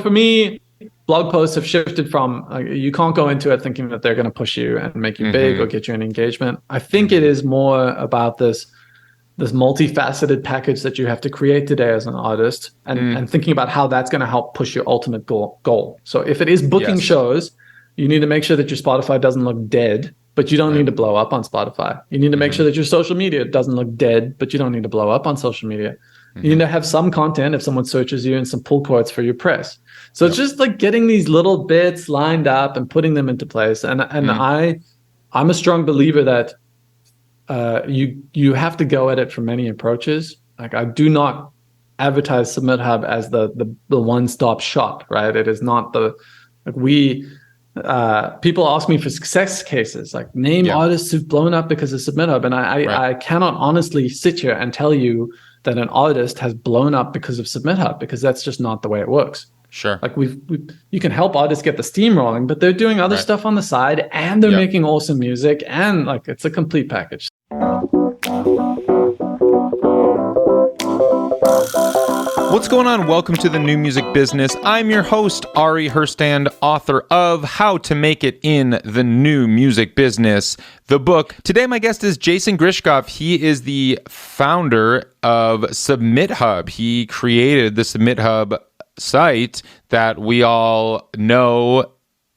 for me, blog posts have shifted from you can't go into it thinking that they're going to push you and make you big or get you an engagement. I think it is more about this multifaceted package that you have to create today as an artist, and thinking about how that's going to help push your ultimate goal. So if it is booking shows, you need to make sure that your Spotify doesn't look dead, but you don't need to blow up on Spotify. You need to make sure that your social media doesn't look dead, but you don't need to blow up on social media. You need to have some content if someone searches you and some pull quotes for your press. So it's just like getting these little bits lined up and putting them into place. And I'm a strong believer that you have to go at it from many approaches. Like, I do not advertise SubmitHub as the one-stop shop, right? It is not people ask me for success cases, like name artists who've blown up because of SubmitHub, and I cannot honestly sit here and tell you that an artist has blown up because of SubmitHub, because that's just not the way it works. Sure. Like you can help artists get the steam rolling, but they're doing other stuff on the side, and they're making awesome music, and like it's a complete package. What's going on? Welcome to the New Music Business. I'm your host, Ari Herstand, author of How to Make It in the New Music Business, the book. Today, my guest is Jason Grishkoff. He is the founder of SubmitHub. He created the SubmitHub site that we all know.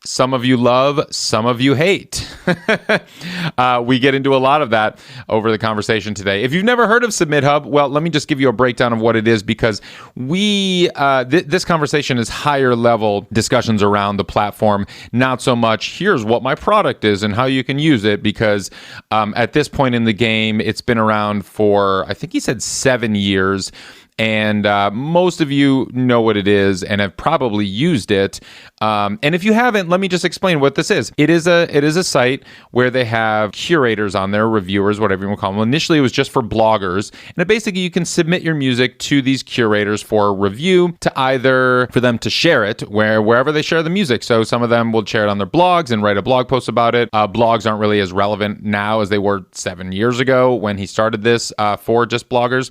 Some of you love, some of you hate. We get into a lot of that over the conversation today. If you've never heard of SubmitHub, well, let me just give you a breakdown of what it is, because this conversation is higher level discussions around the platform, not so much here's what my product is and how you can use it, because at this point in the game, it's been around for, I think he said 7 years. And most of you know what it is and have probably used it. And if you haven't, let me just explain what this is. It is a site where they have curators on there, reviewers, whatever you want to call them. Initially, it was just for bloggers. And basically, you can submit your music to these curators for review, to either for them to share it wherever they share the music. So some of them will share it on their blogs and write a blog post about it. Blogs aren't really as relevant now as they were 7 years ago when he started this for just bloggers.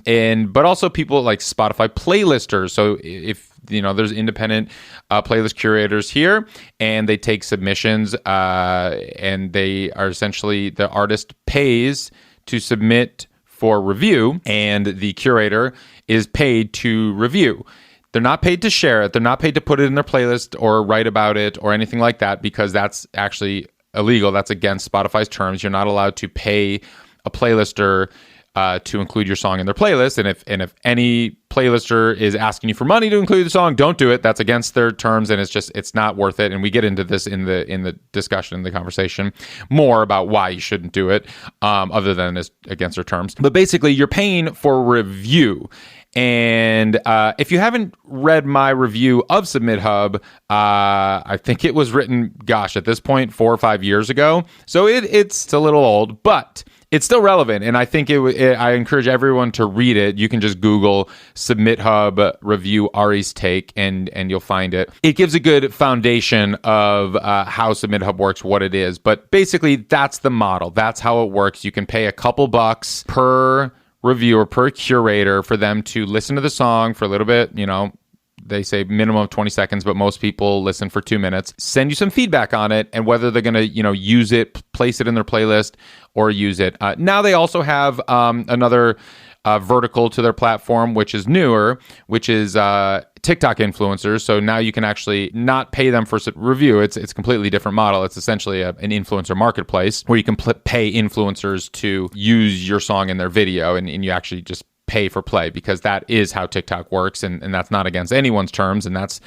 But also people like Spotify playlisters. So if there's independent playlist curators here, and they take submissions, and they are essentially, the artist pays to submit for review, and the curator is paid to review. They're not paid to share it. They're not paid to put it in their playlist or write about it or anything like that, because that's actually illegal. That's against Spotify's terms. You're not allowed to pay a playlister to include your song in their playlist. And if any playlister is asking you for money to include the song, don't do it. That's against their terms, and it's not worth it. And we get into this in the discussion, in the conversation, more about why you shouldn't do it, other than it's against their terms. But basically, you're paying for review. And if you haven't read my review of SubmitHub, I think it was written, at this point, 4 or 5 years ago. So it's a little old, but it's still relevant. And I think I encourage everyone to read it. You can just Google SubmitHub review Ari's take, and you'll find it. It gives a good foundation of how SubmitHub works, what it is. But basically, that's the model. That's how it works. You can pay a couple bucks per reviewer, per curator, for them to listen to the song for a little bit. They say minimum of 20 seconds, but most people listen for 2 minutes, send you some feedback on it, and whether they're going to, use it, place it in their playlist, or use it. Now they also have another vertical to their platform, which is newer, which is TikTok influencers. So now you can actually not pay them for review. It's a completely different model. It's essentially an influencer marketplace where you can pay influencers to use your song in their video, and you actually just pay for play, because that is how TikTok works, and that's not against anyone's terms, and that's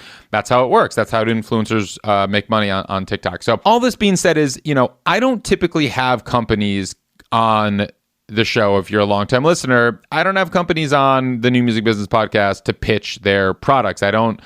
how it works. That's how influencers make money on TikTok. So all this being said is, I don't typically have companies on the show. If you're a longtime listener, I don't have companies on the New Music Business podcast to pitch their products. I don't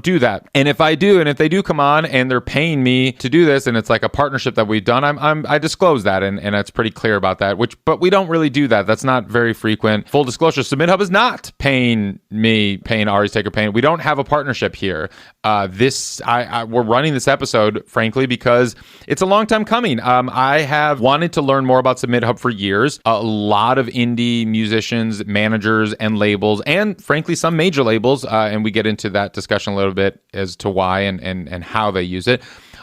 do that. And if I do, and if they do come on and they're paying me to do this, and it's like a partnership that we've done, I disclose that, and it's pretty clear about that. But we don't really do that. That's not very frequent. Full disclosure: SubmitHub is not paying me, paying Ari's take, or paying. We don't have a partnership here. We're running this episode, frankly, because it's a long time coming. I have wanted to learn more about SubmitHub for years. A lot of indie musicians, managers, and labels, and frankly, some major labels, and we get into that discussion discussion a little bit as to why and how they use it,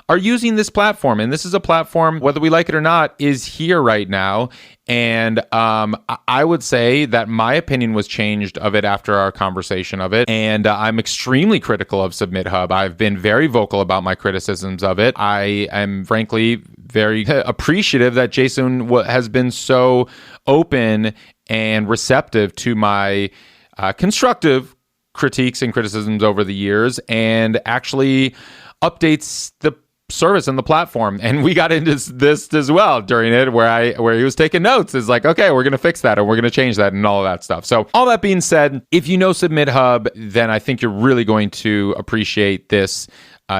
are using this platform. And this is a platform, whether we like it or not, is here right now. And I would say that my opinion was changed of it after our conversation of it. And I'm extremely critical of SubmitHub. I've been very vocal about my criticisms of it. I am frankly very appreciative that Jason has been so open and receptive to my constructive critiques and criticisms over the years, and actually updates the service and the platform. And we got into this as well during it, where he was taking notes. Is like, okay, we're going to fix that, and we're going to change that, and all of that stuff. So all that being said, if you know SubmitHub, then I think you're really going to appreciate this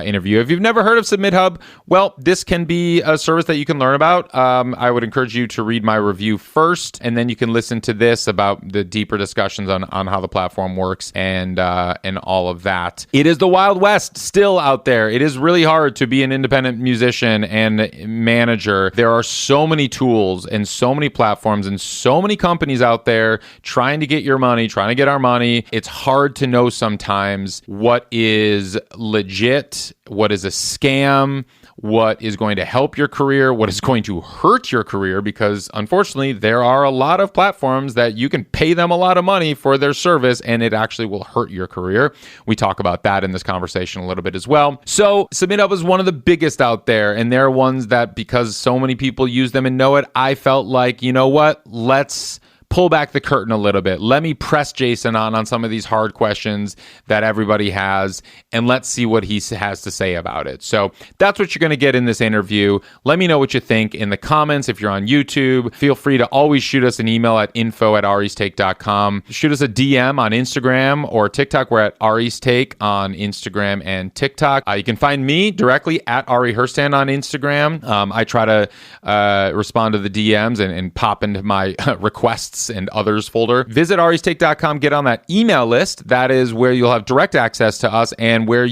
interview. If you've never heard of SubmitHub, well, this can be a service that you can learn about. I would encourage you to read my review first, and then you can listen to this about the deeper discussions on how the platform works and all of that. It is the Wild West still out there. It is really hard to be an independent musician and manager. There are so many tools and so many platforms and so many companies out there trying to get your money, trying to get our money. It's hard to know sometimes what is legit, what is a scam, what is going to help your career, what is going to hurt your career, because unfortunately there are a lot of platforms that you can pay them a lot of money for their service and it actually will hurt your career. We talk about that in this conversation a little bit as well. So SubmitHub is one of the biggest out there, and they're ones that, because so many people use them and know it, I felt like, you know what, let's pull back the curtain a little bit. Let me press Jason on some of these hard questions that everybody has, and let's see what he has to say about it. So that's what you're going to get in this interview. Let me know what you think in the comments. If you're on YouTube, feel free to always shoot us an email at info@aristake.com. Shoot us a DM on Instagram or TikTok. We're at Ari's Take on Instagram and TikTok. You can find me directly at Ari Herstand on Instagram. I try to respond to the DMs and pop into my requests and others folder. Visit aristake.com, get on that email list. That is where you'll have direct access to us and where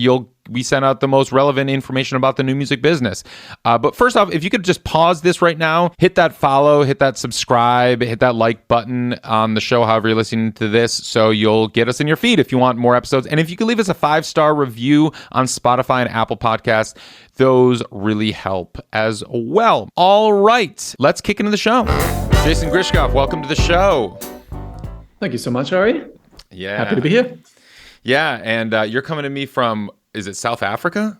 we send out the most relevant information about the new music business. But first off, if you could just pause this right now, hit that follow, hit that subscribe, hit that like button on the show, however you're listening to this, so you'll get us in your feed if you want more episodes. And if you could leave us a 5-star review on Spotify and Apple Podcasts, those really help as well. All right, let's kick into the show. Jason Grishkoff, welcome to the show. Thank you so much, Ari. Yeah. Happy to be here. Yeah, and you're coming to me from, is it South Africa?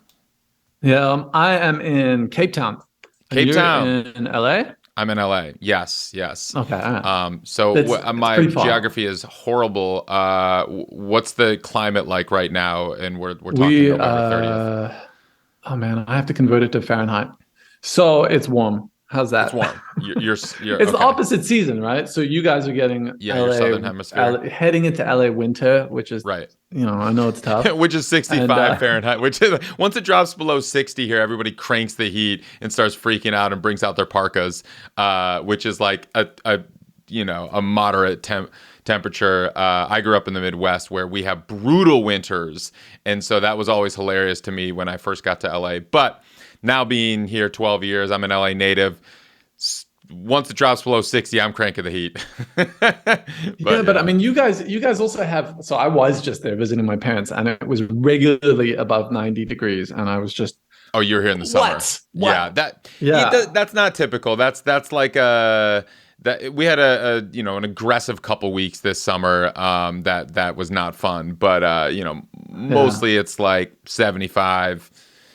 Yeah, I am in Cape Town. Cape Town. In LA? I'm in LA. Yes. Okay. My geography is horrible. What's the climate like right now? And we're talking November 30th. Oh man, I have to convert it to Fahrenheit. So it's warm. How's that? It's warm. You're it's okay. the opposite season, right? So you guys are getting your southern hemisphere. Heading into LA winter, which is right. I know it's tough. Which is 65 Fahrenheit, which is, once it drops below 60 here, everybody cranks the heat and starts freaking out and brings out their parkas, which is like a moderate temperature. I grew up in the Midwest where we have brutal winters. And so that was always hilarious to me when I first got to LA. But now being here 12 years, I'm an LA native. Once it drops below 60, I'm cranking the heat. But I mean, you guys also have, so I was just there visiting my parents, and it was regularly above 90 degrees. And I was just, oh, you're here in the summer. What? Yeah, that's not typical. That's like we had an aggressive couple weeks this summer that was not fun. But mostly it's like 75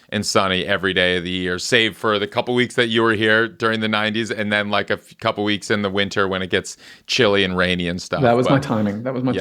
and sunny every day of the year, save for the couple weeks that you were here during the 90s, and then like a couple weeks in the winter when it gets chilly and rainy and stuff. That was my timing. Timing.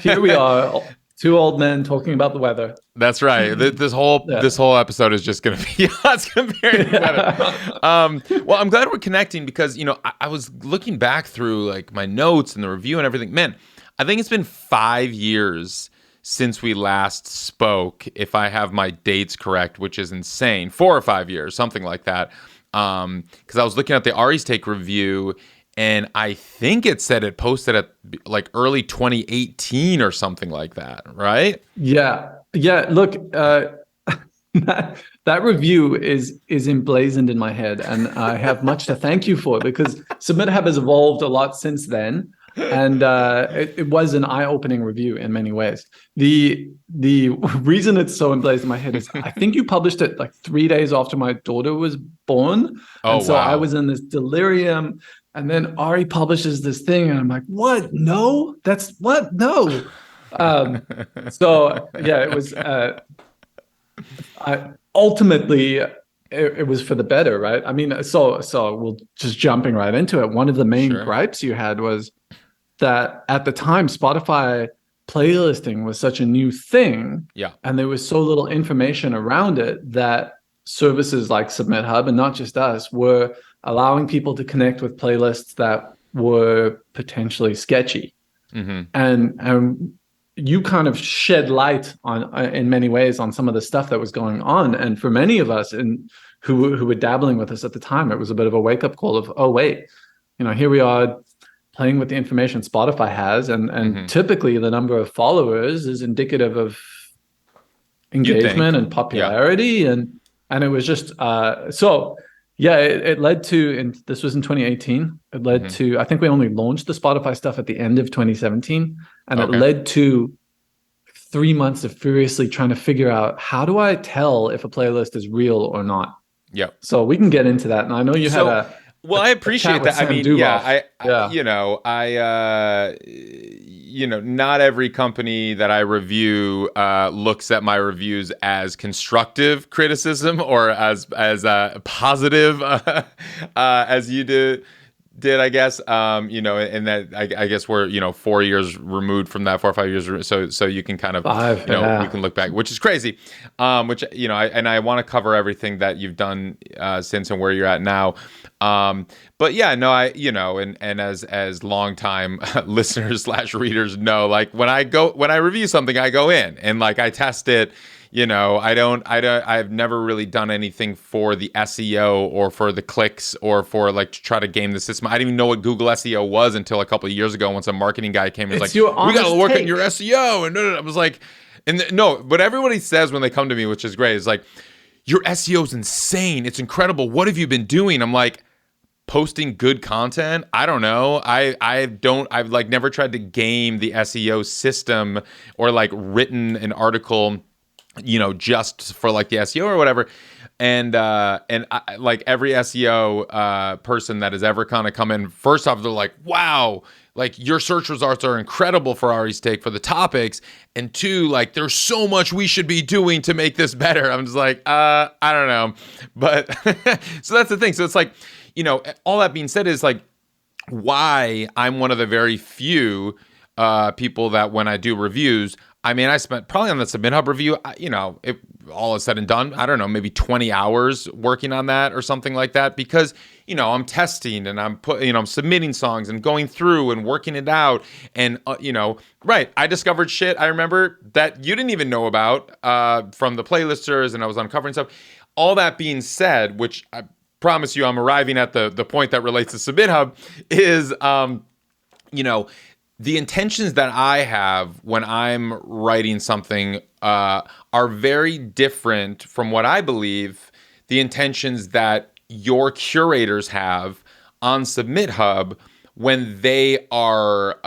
Here we are, two old men talking about the weather. That's right. This whole episode is just going to be us comparing the weather. Well, I'm glad we're connecting because, I was looking back through like my notes and the review and everything. Man, I think it's been 5 years since we last spoke, if I have my dates correct, which is insane. 4 or 5 years, something like that. Because I was looking at the Ari's Take review, and I think it said it posted at like early 2018 or something like that, right? Yeah. Look, that review is emblazoned in my head, and I have much to thank you for, because SubmitHub has evolved a lot since then. And it was an eye-opening review in many ways. The reason it's so emblazoned in my head is I think you published it like 3 days after my daughter was born. And so I was in this delirium. And then Ari publishes this thing, and I'm like, what? No, that's what? No. So yeah, it was ultimately it was for the better, right? I mean, so we'll just jumping right into it. One of the main gripes you had was that at the time, Spotify playlisting was such a new thing, and there was so little information around it that services like SubmitHub, and not just us, were allowing people to connect with playlists that were potentially sketchy. And you kind of shed light on, in many ways, on some of the stuff that was going on. And for many of us who were dabbling with us at the time, it was a bit of a wake-up call of, oh, wait, here we are playing with the information Spotify has, and typically the number of followers is indicative of engagement and popularity, and it was just it led to, and this was in 2018. It led to, I think we only launched the Spotify stuff at the end of 2017, and it led to 3 months of furiously trying to figure out, how do I tell if a playlist is real or not? So we can get into that, and I know you had a. Well, I appreciate that. I mean, not every company that I review looks at my reviews as constructive criticism or as positive as you did, I guess. And that I guess we're 4 years removed from that, 4 or 5 years. So you can kind of we can look back, which is crazy. Which I want to cover everything that you've done since and where you're at now. But yeah, no, and as longtime listeners / readers know, like when I review something, I go in and like I test it. I've never really done anything for the SEO or for the clicks or for like to try to game the system. I didn't even know what Google SEO was until a couple of years ago when some marketing guy came and was like, we got to work on your SEO. And I was like, but everybody says when they come to me, which is great, is like, your SEO is insane. It's incredible. What have you been doing? I'm like, posting good content. I don't know. I've like never tried to game the SEO system or like written an article, just for like the SEO or whatever. And like every SEO person that has ever kind of come in, first off, they're like, wow, like your search results are incredible for Ari's take for the topics. And two, like there's so much we should be doing to make this better. I'm just like, I don't know. But so that's the thing. So it's like, all that being said is like why I'm one of the very few people that when I do reviews, I mean, I spent probably on the SubmitHub review, if all is said and done, I don't know, maybe 20 hours working on that or something like that, because, I'm testing and I'm submitting songs and going through and working it out. And, right, I discovered shit I remember that you didn't even know about from the playlisters, and I was uncovering stuff. All that being said, which I promise you I'm arriving at the point that relates to SubmitHub is, the intentions that I have when I'm writing something are very different from what I believe the intentions that your curators have on SubmitHub when they are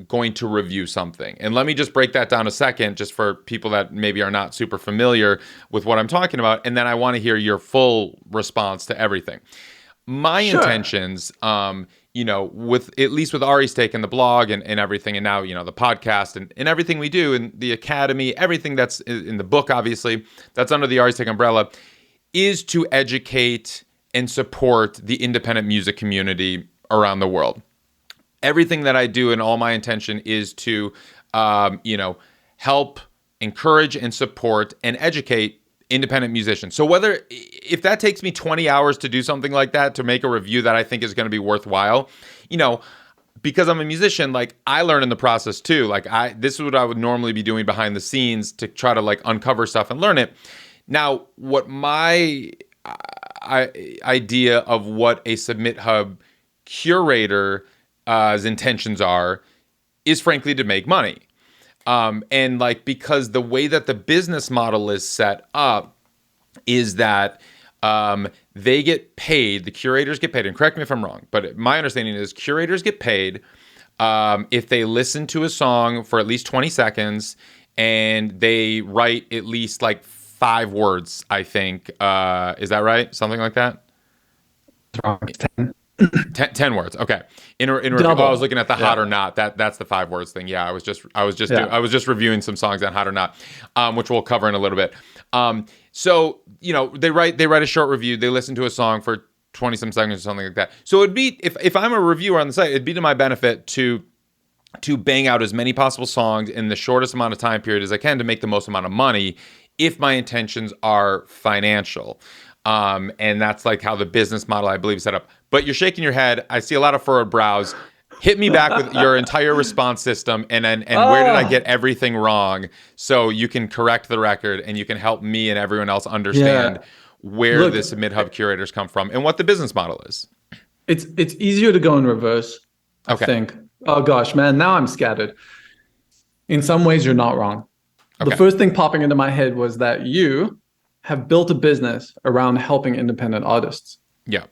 going to review something. And let me just break that down a second, just for people that maybe are not super familiar with what I'm talking about. And then I want to hear your full response to everything. My intentions, with at least with Ari's take and the blog and everything, and now, the podcast and everything we do in the academy, everything that's in the book, obviously, that's under the Ari's Take umbrella, is to educate and support the independent music community around the world. Everything that I do and all my intention is to, help, encourage, and support and educate independent musicians. So if that takes me 20 hours to do something like that, to make a review that I think is going to be worthwhile, because I'm a musician, like I learn in the process too. Like this is what I would normally be doing behind the scenes to try to like uncover stuff and learn it. Now, what my idea of what a SubmitHub curator his intentions are is frankly to make money. And like, because the way that the business model is set up is that they get paid, the curators get paid, and correct me if I'm wrong, but my understanding is curators get paid if they listen to a song for at least 20 seconds and they write at least like 5 words, I think. Is that right? Something like that? 10 words. Okay. In review, I was looking at the hot or not. That's the 5 words thing. Yeah, I was just reviewing some songs on hot or not, which we'll cover in a little bit. So they write a short review. They listen to a song for 20 some seconds or something like that. So it'd be if I'm a reviewer on the site, it'd be to my benefit to bang out as many possible songs in the shortest amount of time period as I can to make the most amount of money if my intentions are financial. And that's like how the business model, I believe, is set up. But you're shaking your head. I see a lot of furrowed brows. Hit me back with your entire response system and where did I get everything wrong so you can correct the record and you can help me and everyone else understand where the SubmitHub curators come from and what the business model is. It's easier to go in reverse, I think. Oh gosh, man, now I'm scattered. In some ways, you're not wrong. The first thing popping into my head was that you have built a business around helping independent artists. Yeah.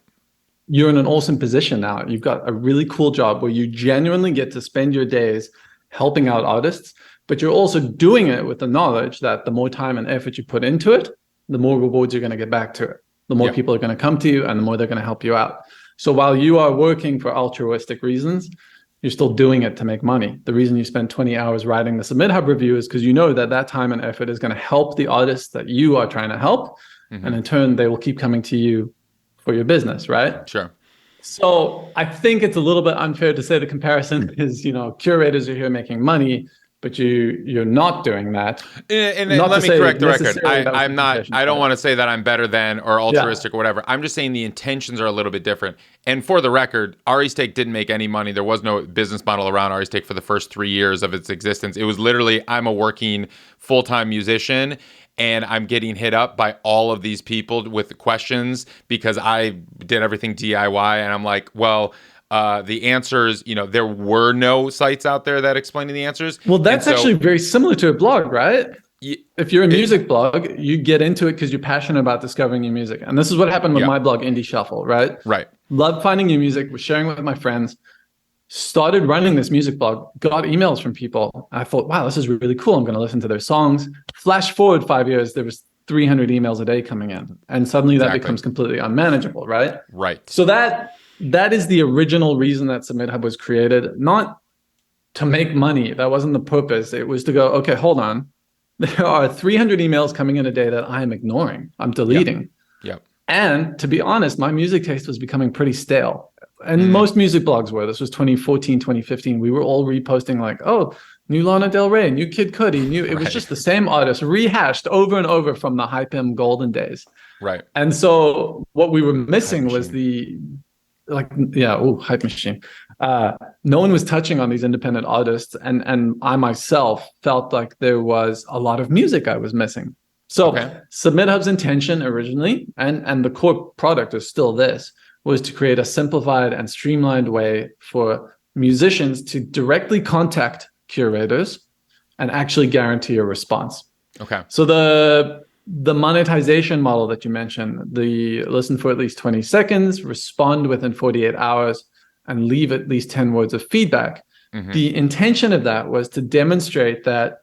You're in an awesome position now. You've got a really cool job where you genuinely get to spend your days helping out artists, but you're also doing it with the knowledge that the more time and effort you put into it, the more rewards you're going to get back to it. The more people are going to come to you and the more they're going to help you out. So while you are working for altruistic reasons, you're still doing it to make money. The reason you spend 20 hours writing the SubmitHub review is because you know that time and effort is going to help the artists that you are trying to help. Mm-hmm. And in turn, they will keep coming to you for your business, right? Sure. So I think it's a little bit unfair to say the comparison is, curators are here making money, but you're not doing that. And let me correct the record. I'm not. I don't want to say that I'm better than or altruistic or whatever. I'm just saying the intentions are a little bit different. And for the record, Ari's Take didn't make any money. There was no business model around Ari's Take for the first 3 years of its existence. It was literally, I'm a working full-time musician, and I'm getting hit up by all of these people with questions because I did everything DIY, and I'm like, well. The answers, there were no sites out there that explained the answers. Well, that's actually very similar to a blog, right? If you're a music blog, you get into it because you're passionate about discovering new music. And this is what happened with my blog, Indie Shuffle, right? Right. Loved finding new music, was sharing with my friends, started running this music blog, got emails from people. I thought, wow, this is really cool. I'm going to listen to their songs. Flash forward 5 years, there was 300 emails a day coming in. And suddenly that becomes completely unmanageable, right? Right. So that is the original reason that SubmitHub was created, not to make money. That wasn't the purpose. It was to go, okay, hold on. There are 300 emails coming in a day that I am ignoring. I'm deleting. Yep. And to be honest, my music taste was becoming pretty stale. And most music blogs were. This was 2014, 2015. We were all reposting like, oh, new Lana Del Rey, new Kid Cudi, It was just the same artist rehashed over and over from the Hype M golden days. Right. And so what we were missing was hype machine. No one was touching on these independent artists, and I myself felt like there was a lot of music I was missing. So SubmitHub's intention originally, and the core product is still this, was to create a simplified and streamlined way for musicians to directly contact curators and actually guarantee a response. Okay. So the monetization model that you mentioned, the listen for at least 20 seconds, respond within 48 hours, and leave at least 10 words of feedback. Mm-hmm. The intention of that was to demonstrate that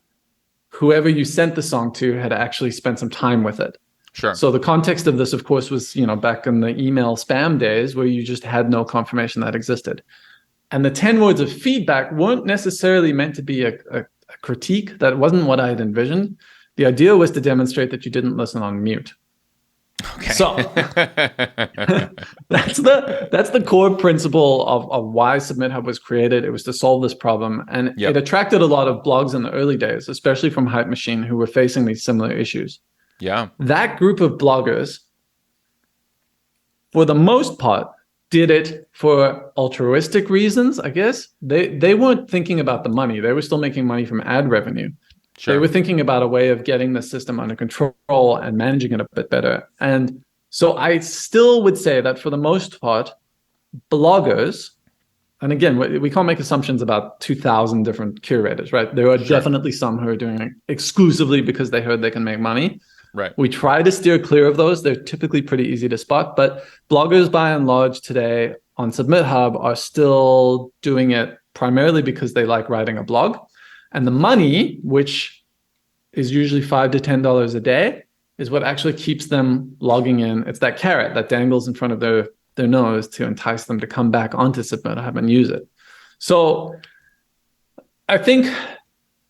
whoever you sent the song to had actually spent some time with it. Sure. So the context of this, of course, was, back in the email spam days where you just had no confirmation that existed. And the 10 words of feedback weren't necessarily meant to be a critique. That wasn't what I had envisioned. The idea was to demonstrate that you didn't listen on mute. Okay. So that's the core principle of why SubmitHub was created. It was to solve this problem. And it attracted a lot of blogs in the early days, especially from Hype Machine, who were facing these similar issues. Yeah. That group of bloggers, for the most part, did it for altruistic reasons, I guess. They weren't thinking about the money. They were still making money from ad revenue. Sure. They were thinking about a way of getting the system under control and managing it a bit better. And so I still would say that for the most part, bloggers, and again, we can't make assumptions about 2,000 different curators, right? There are definitely some who are doing it exclusively because they heard they can make money. Right. We try to steer clear of those. They're typically pretty easy to spot, but bloggers by and large today on SubmitHub are still doing it primarily because they like writing a blog. And the money, which is usually $5 to $10 a day, is what actually keeps them logging in. It's that carrot that dangles in front of their nose to entice them to come back onto SubmitHub and use it. So I think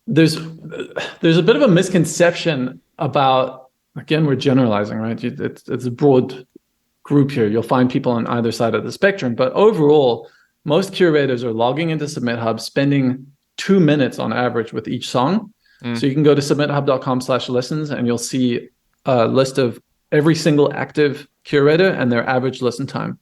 there's a bit of a misconception about, again, we're generalizing, right? It's a broad group here. You'll find people on either side of the spectrum, but overall, most curators are logging into SubmitHub, spending 2 minutes on average with each song. So you can go to submithub.com/listens and you'll see a list of every single active curator and their average listen time.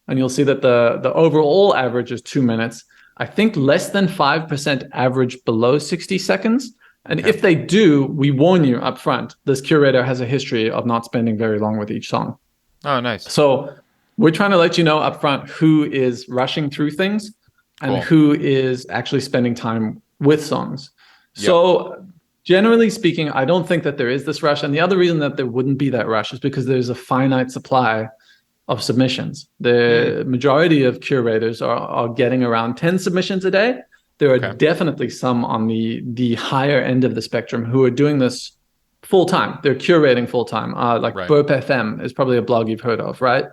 And you'll see that the overall average is 2 minutes. I think less than 5% average below 60 seconds. And if they do, we warn you up front, this curator has a history of not spending very long with each song. Oh, nice. So we're trying to let you know up front who is rushing through things and who is actually spending time with songs. So generally speaking, I don't think that there is this rush. And the other reason that there wouldn't be that rush is because there's a finite supply of submissions. The majority of curators are getting around 10 submissions a day. There are definitely some on the higher end of the spectrum who are doing this full time. They're curating full time. Burp FM is probably a blog you've heard of, right?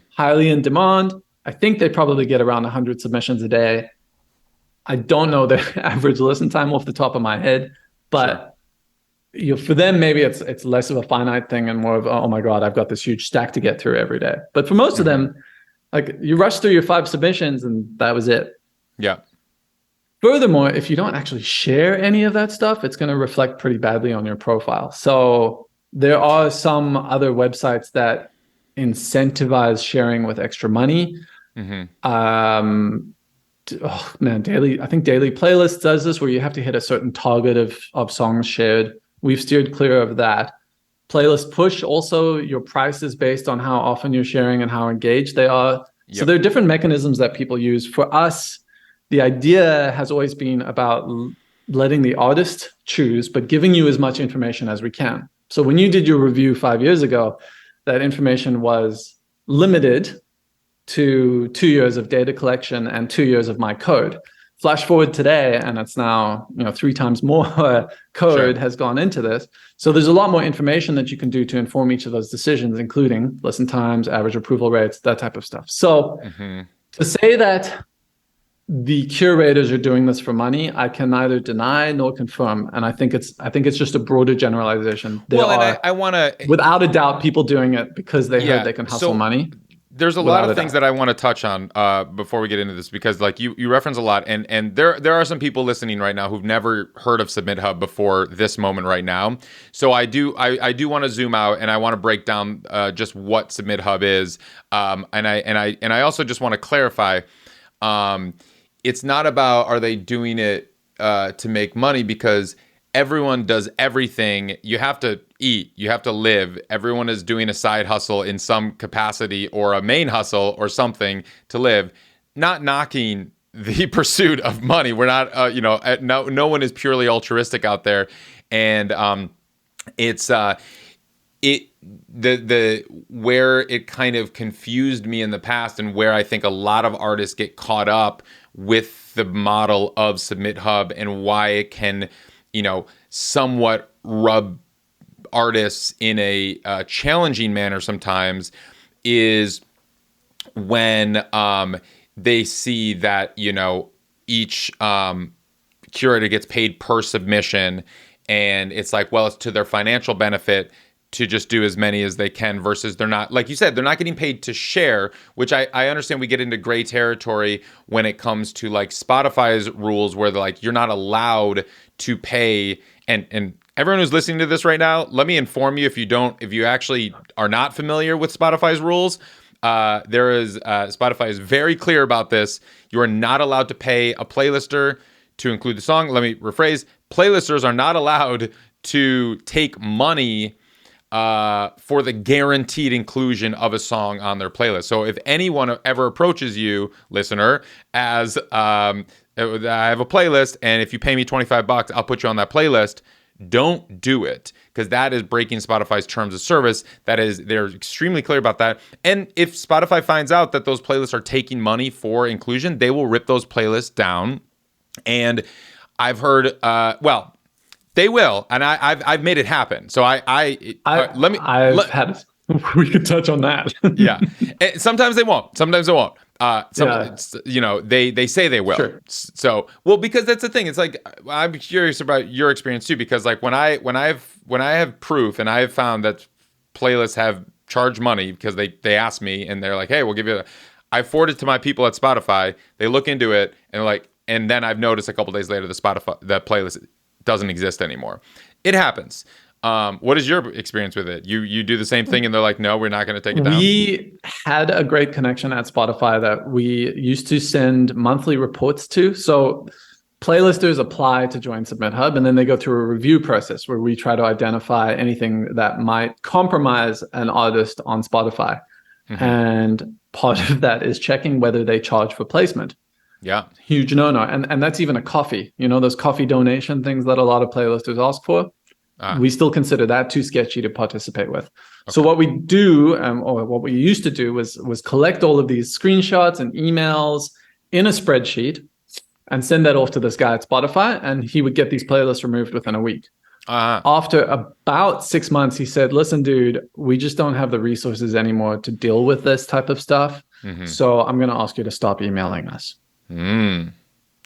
Highly in demand. I think they probably get around 100 submissions a day. I don't know their average listen time off the top of my head, but for them, maybe it's less of a finite thing and more of, oh my God, I've got this huge stack to get through every day. But for most of them, like you rush through your 5 submissions and that was it. Yeah. Furthermore, if you don't actually share any of that stuff, it's going to reflect pretty badly on your profile. So there are some other websites that incentivize sharing with extra money. Oh man, I think Daily Playlist does this where you have to hit a certain target of songs shared. We've steered clear of that. Playlist Push, also your price is based on how often you're sharing and how engaged they are. So there are different mechanisms that people use. For us, the idea has always been about letting the artist choose, but giving you as much information as we can. So when you did your review 5 years ago, that information was limited to 2 years of data collection and 2 years of my code. Flash forward today, and it's now 3 times more code has gone into this. So there's a lot more information that you can do to inform each of those decisions, including listen times, average approval rates, that type of stuff. So to say that the curators are doing this for money, I can neither deny nor confirm, and I think it's just a broader generalization. There are, I want to, without a doubt, people doing it because they heard they can hustle money. There's a lot of things that I want to touch on before we get into this, because like you reference a lot, and there are some people listening right now who've never heard of SubmitHub before this moment right now. So I do want to zoom out and I want to break down just what SubmitHub is, and I also just want to clarify, it's not about are they doing it to make money, because everyone does everything. You have to eat, you have to live. Everyone is doing a side hustle in some capacity or a main hustle or something to live. Not knocking the pursuit of money. We're not, no one is purely altruistic out there. And it's where it kind of confused me in the past, and where I think a lot of artists get caught up with the model of SubmitHub and why it can, somewhat rub artists in a challenging manner sometimes, is when they see that, each curator gets paid per submission, and it's like, well, it's to their financial benefit to just do as many as they can, versus they're not, like you said, they're not getting paid to share, which I understand we get into gray territory when it comes to like Spotify's rules, where they're like, you're not allowed to pay. And everyone who's listening to this right now, let me inform you, if you actually are not familiar with Spotify's rules, Spotify is very clear about this. You are not allowed to pay a playlister to include the song. Let me rephrase. Playlisters are not allowed to take money for the guaranteed inclusion of a song on their playlist. So if anyone ever approaches you, listener, as I have a playlist, and if you pay me $25, I'll put you on that playlist, don't do it, because that is breaking Spotify's terms of service. They're extremely clear about that. And if Spotify finds out that those playlists are taking money for inclusion, they will rip those playlists down And I've heard, they will, and I've made it happen. So I've had. We could touch on that. Yeah. And sometimes they won't. Sometimes they won't. They say they will. Sure. So, because that's the thing. It's like, I'm curious about your experience too, because like when I have proof, and I have found that playlists have charged money because they ask me and they're like, hey, we'll give you I forward it to my people at Spotify. They look into it and then I've noticed a couple days later the playlist doesn't exist anymore. It happens. What is your experience with it? You do the same thing and they're like, no, we're not going to take it down? We had a great connection at Spotify that we used to send monthly reports to. So playlisters apply to join SubmitHub, and then they go through a review process where we try to identify anything that might compromise an artist on Spotify. Mm-hmm. And part of that is checking whether they charge for placement. Yeah. Huge no-no. And that's even a coffee, those coffee donation things that a lot of playlisters ask for. We still consider that too sketchy to participate with. Okay. So what we do, or what we used to do, was collect all of these screenshots and emails in a spreadsheet and send that off to this guy at Spotify, and he would get these playlists removed within a week. After about 6 months, he said, listen, dude, we just don't have the resources anymore to deal with this type of stuff. Mm-hmm. So I'm going to ask you to stop emailing us. Yikes.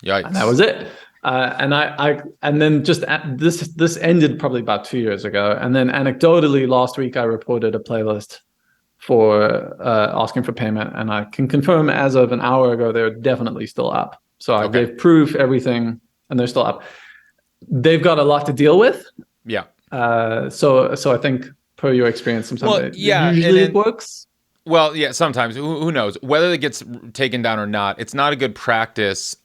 And that was it. And then just this ended probably about 2 years ago. And then anecdotally, last week, I reported a playlist for asking for payment. And I can confirm as of an hour ago, they're definitely still up. So I gave proof, everything, and they're still up. They've got a lot to deal with. Yeah. So I think per your experience, sometimes usually it works. Well, yeah, sometimes. Who knows? Whether it gets taken down or not, it's not a good practice,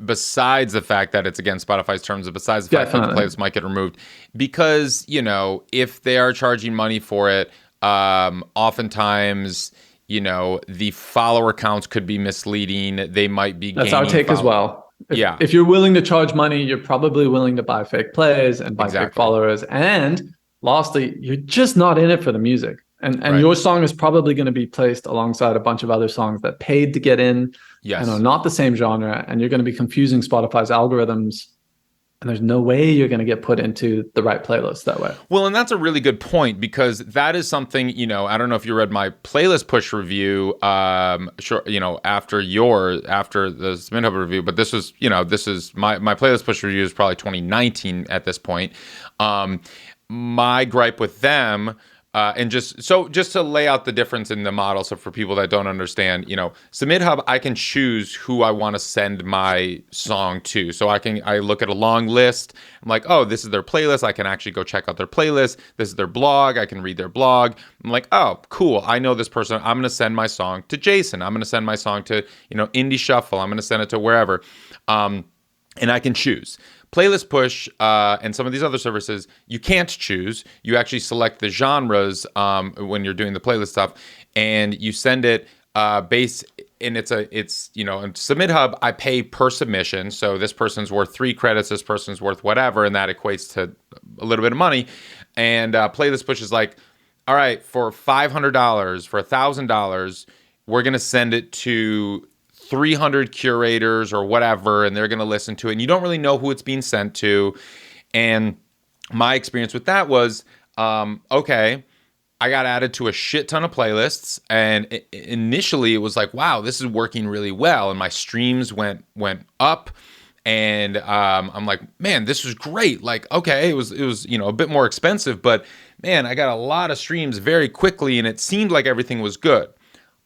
besides the fact that it's against Spotify's terms, and besides the fact that the playlist might get removed. Because, if they are charging money for it, oftentimes, the follower counts could be misleading. They might be That's our take as well. Yeah. If you're willing to charge money, you're probably willing to buy fake plays and buy fake followers. And lastly, you're just not in it for the music. And your song is probably going to be placed alongside a bunch of other songs that paid to get in and are not the same genre. And you're going to be confusing Spotify's algorithms. And there's no way you're going to get put into the right playlist that way. Well, and that's a really good point, because that is something, I don't know if you read my playlist push review, after the SubmitHub review, but this was, this is my playlist push review is probably 2019 at this point. My gripe with them, and just to lay out the difference in the model, so for people that don't understand, SubmitHub, I can choose who I want to send my song to. So I look at a long list. I'm like, oh, this is their playlist. I can actually go check out their playlist. This is their blog. I can read their blog. I'm like, oh, cool. I know this person. I'm going to send my song to Jason. I'm going to send my song to, Indie Shuffle. I'm going to send it to wherever. And I can choose. Playlist Push and some of these other services, you can't choose. You actually select the genres when you're doing the playlist stuff, and you send it and in SubmitHub, I pay per submission. So this person's worth 3 credits, this person's worth whatever, and that equates to a little bit of money. And Playlist Push is like, all right, for $500, for $1,000, we're going to send it to 300 curators or whatever, and they're going to listen to it. And you don't really know who it's being sent to. And my experience with that was, okay, I got added to a shit ton of playlists. And initially it was like, wow, this is working really well. And my streams went up. And I'm like, man, this was great. Like, okay, it was a bit more expensive, but man, I got a lot of streams very quickly, and it seemed like everything was good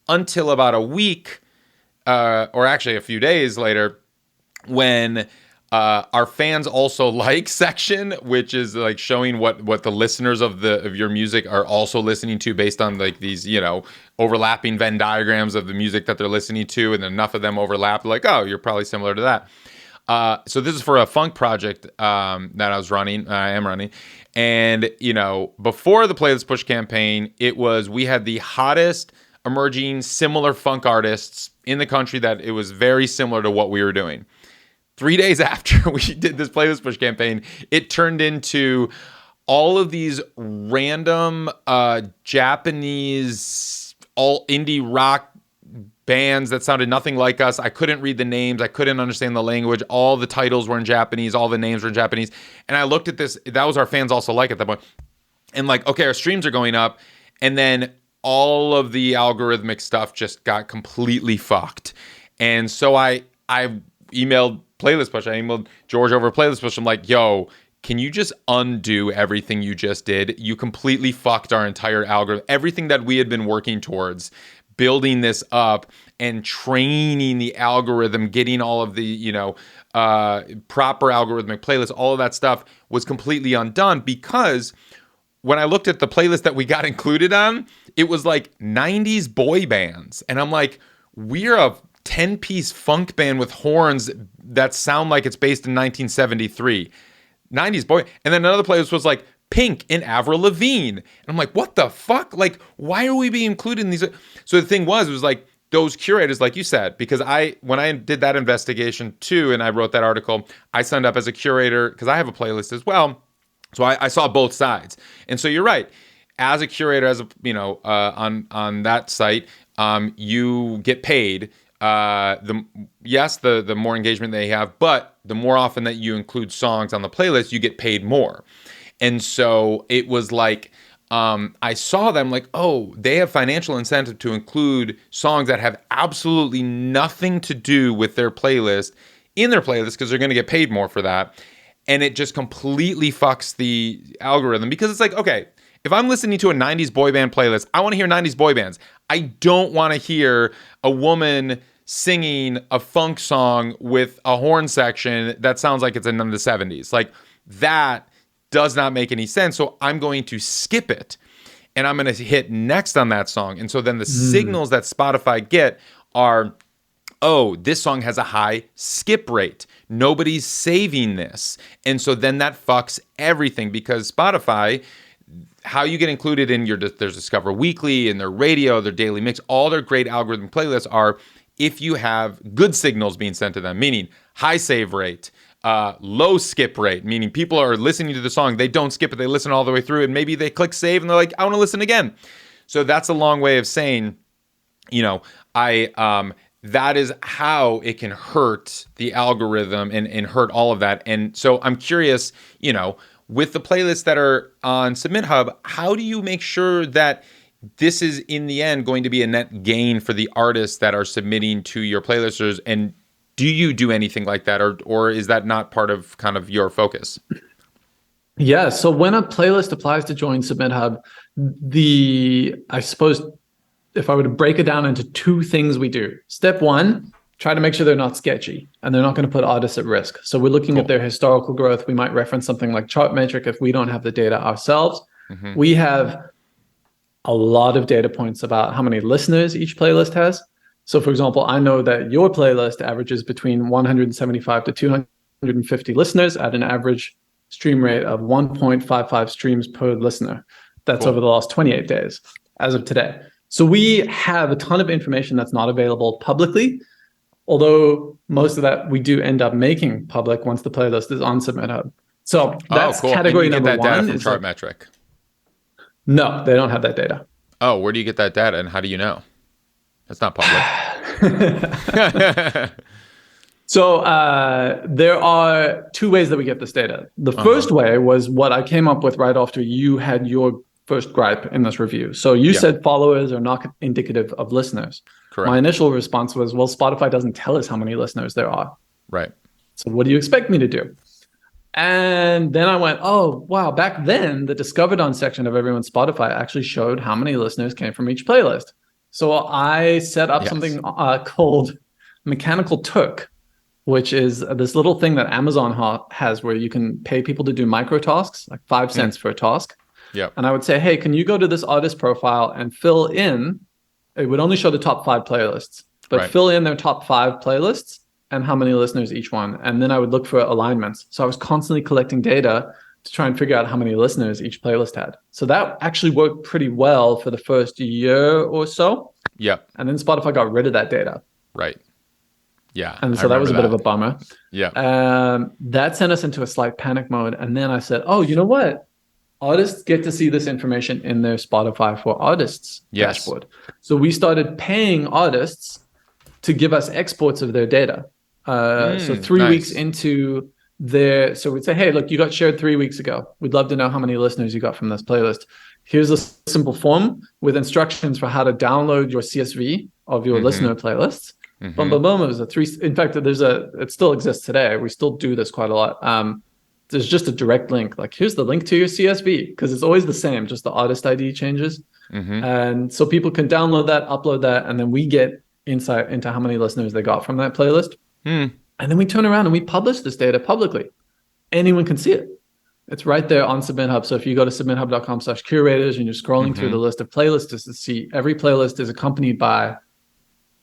until about a week. Or actually a few days later, when our fans also like section, which is like showing what the listeners of your music are also listening to based on like these, overlapping Venn diagrams of the music that they're listening to, and enough of them overlap, like, oh, you're probably similar to that. So this is for a funk project that I am running. And, before the Playlist Push campaign, we had the hottest emerging similar funk artists in the country that it was very similar to what we were doing. 3 days after we did this Playlist Push campaign, it turned into all of these random Japanese all indie rock bands that sounded nothing like us. I couldn't read the names. I couldn't understand the language. All the titles were in Japanese. All the names were in Japanese. And I looked at this. That was our fans also like at that point. And like, okay, our streams are going up. And then all of the algorithmic stuff just got completely fucked. And so I emailed Playlist Push. I emailed George over Playlist Push. I'm like, yo, can you just undo everything you just did? You completely fucked our entire algorithm. Everything that we had been working towards, building this up and training the algorithm, getting all of the, proper algorithmic playlists, all of that stuff was completely undone, because when I looked at the playlist that we got included on, it was like 90s boy bands. And I'm like, we're a 10-piece funk band with horns that sound like it's based in 1973. 90s boy. And then another playlist was like Pink and Avril Lavigne. And I'm like, what the fuck? Like, why are we being included in these? So the thing was, it was like those curators, like you said, because when I did that investigation too, and I wrote that article, I signed up as a curator because I have a playlist as well. So I saw both sides. And so you're right. As a curator, on that site, you get paid. The more engagement they have, but the more often that you include songs on the playlist, you get paid more. And so it was like, I saw them like, oh, they have financial incentive to include songs that have absolutely nothing to do with their playlist in their playlist because they're going to get paid more for that. And it just completely fucks the algorithm, because it's like, okay, if I'm listening to a 90s boy band playlist, I want to hear 90s boy bands. I don't want to hear a woman singing a funk song with a horn section that sounds like it's in the 70s. Like, that does not make any sense. So I'm going to skip it, and I'm going to hit next on that song. And so then the signals that Spotify get are, oh, this song has a high skip rate. Nobody's saving this. And so then that fucks everything, because Spotify, how you get included in there's Discover Weekly and their radio, their daily mix, all their great algorithm playlists are if you have good signals being sent to them, meaning high save rate, low skip rate, meaning people are listening to the song, they don't skip it, they listen all the way through, and maybe they click save and they're like, I want to listen again. So that's a long way of saying, that is how it can hurt the algorithm and hurt all of that. And so I'm curious, with the playlists that are on SubmitHub, how do you make sure that this is in the end going to be a net gain for the artists that are submitting to your playlisters? And do you do anything like that, or is that not part of kind of your focus? Yeah. So when a playlist applies to join SubmitHub, I suppose if I were to break it down into two things we do. Step one, try to make sure they're not sketchy and they're not going to put artists at risk. So we're looking at their historical growth. We might reference something like Chartmetric if we don't have the data ourselves. Mm-hmm. We have a lot of data points about how many listeners each playlist has. So for example, I know that your playlist averages between 175 to 250 listeners at an average stream rate of 1.55 streams per listener. That's over the last 28 days as of today. So we have a ton of information that's not available publicly, although most of that we do end up making public once the playlist is on SubmitHub. So that's category number one. Data from Chartmetric? No, they don't have that data. Oh, where do you get that data, and how do you know? That's not public. So there are two ways that we get this data. The first way was what I came up with right after you had your first gripe in this review. So you said followers are not indicative of listeners. Correct. My initial response was, well, Spotify doesn't tell us how many listeners there are. Right. So what do you expect me to do? And then I went, oh, wow, back then, the Discovered On section of everyone's Spotify actually showed how many listeners came from each playlist. So I set up something called Mechanical Turk, which is this little thing that Amazon has where you can pay people to do micro tasks, like 5 cents for a task. Yep. And I would say, hey, can you go to this artist profile and fill in, it would only show the top 5 playlists, but fill in their top 5 playlists and how many listeners each one. And then I would look for alignments. So I was constantly collecting data to try and figure out how many listeners each playlist had. So that actually worked pretty well for the first year or so. Yep. And then Spotify got rid of that data. Right. Yeah. And so that was a bit of a bummer. Yeah. That sent us into a slight panic mode. And then I said, oh, you know what? Artists get to see this information in their Spotify for Artists dashboard. So we started paying artists to give us exports of their data. So 3 nice. weeks into so we'd say, hey, look, you got shared 3 weeks ago. We'd love to know how many listeners you got from this playlist. Here's a simple form with instructions for how to download your CSV of your listener playlists. Boom, boom, boom. It was in fact, it still exists today. We still do this quite a lot. There's just a direct link. Like, here's the link to your CSV, because it's always the same, just the artist ID changes. And so people can download that, upload that, and then we get insight into how many listeners they got from that playlist. And then we turn around and we publish this data publicly. Anyone can see it. It's right there on SubmitHub. So if you go to submithub.com/curators and you're scrolling through the list of playlists, to see every playlist is accompanied by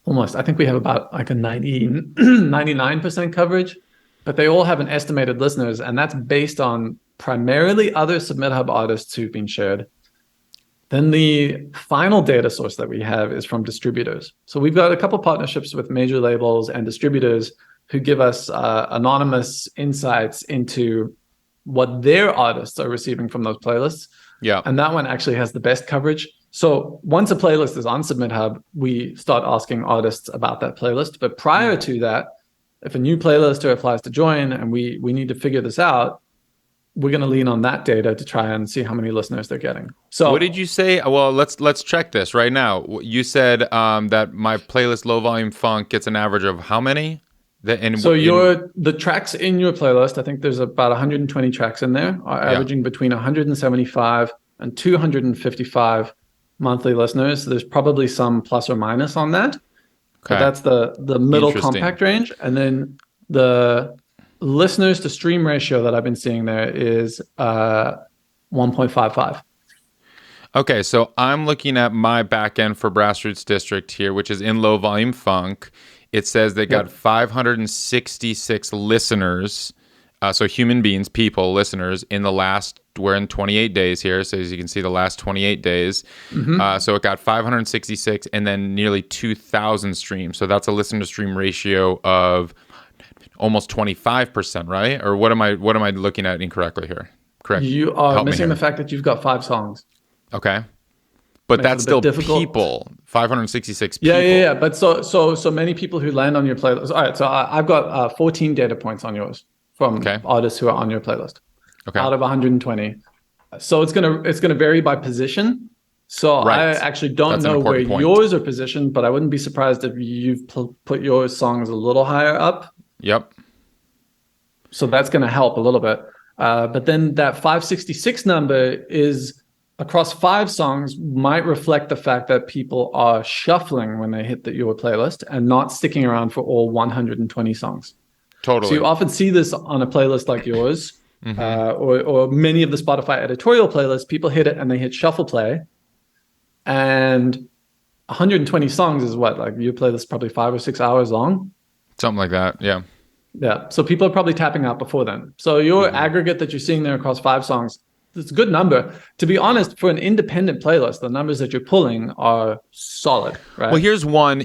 I think we have about like a 99% coverage, but they all have an estimated listeners. And that's based on primarily other SubmitHub artists who've been shared. Then the final data source that we have is from distributors. So we've got a couple partnerships with major labels and distributors who give us anonymous insights into what their artists are receiving from those playlists. Yeah. And that one actually has the best coverage. So once a playlist is on SubmitHub, we start asking artists about that playlist. But prior to that, if a new playlister applies to join and we need to figure this out, we're going to lean on that data to try and see how many listeners they're getting. So what did you say? Well, let's check this right now. You said that my playlist Low Volume Funk gets an average of how many? The tracks in your playlist, I think there's about 120 tracks in there, are averaging between 175 and 255 monthly listeners. So there's probably some plus or minus on that. Okay. But that's the middle compact range. And then the listeners to stream ratio that I've been seeing there is 1.55. Okay, so I'm looking at my backend for Grassroots District here, which is in Low Volume Funk. It says they got 566 listeners, so human beings, people, listeners, we're in 28 days here, so as you can see, the last 28 days. So it got 566 and then nearly 2,000 streams. So that's a listen-to-stream ratio of almost 25%, right? Or what am I looking at incorrectly here? Correct. You are missing the fact that you've got 5 songs. Okay. But that's still difficult. People, 566 people. Yeah. But so many people who land on your playlist. All right, so I've got 14 data points on yours from artists who are on your playlist out of 120. So it's gonna vary by position. So I actually don't know where yours are positioned, but I wouldn't be surprised if you've put your songs a little higher up. Yep. So that's going to help a little bit. But then that 566 number is across 5 songs might reflect the fact that people are shuffling when they hit your playlist and not sticking around for all 120 songs. Totally. So you often see this on a playlist like yours, or many of the Spotify editorial playlists. People hit it and they hit shuffle play, and 120 songs is what, like, your playlist is probably 5 or 6 hours long. Something like that. Yeah. Yeah. So people are probably tapping out before then. So your aggregate that you're seeing there across 5 songs, it's a good number. To be honest, for an independent playlist, the numbers that you're pulling are solid, right? Well, here's one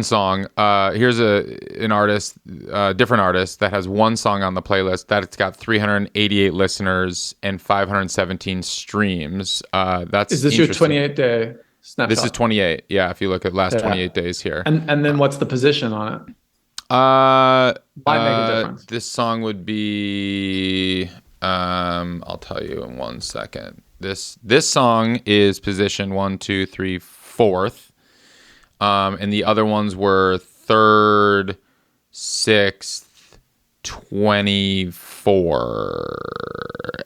song. Here's an artist, different artist that has one song on the playlist that it's got 388 listeners and 517 streams. Is this your 28-day snapshot? This is 28. Yeah, if you look at last 28 days here. And then what's the position on it? Why make a difference? This song would be I'll tell you in 1 second. This song is position 1, 2, 3, 4th. And the other ones were 3rd, 6th, 24,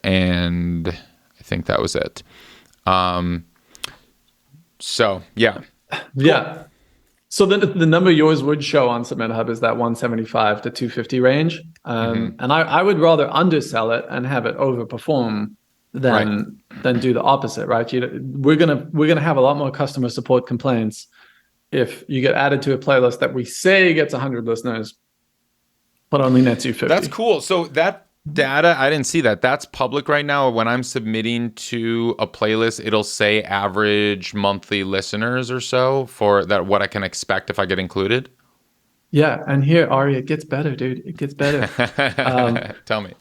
and I think that was it. So yeah. Yeah. So the number yours would show on SubmitHub is that 175 to 250 range. And I would rather undersell it and have it overperform than do the opposite, right? We're gonna have a lot more customer support complaints if you get added to a playlist that we say gets 100 listeners, but only nets you 50. That's cool. So that data, I didn't see that. That's public right now. When I'm submitting to a playlist, it'll say average monthly listeners or so for that, what I can expect if I get included. Yeah, and here, Ari, it gets better, dude. It gets better. Tell me.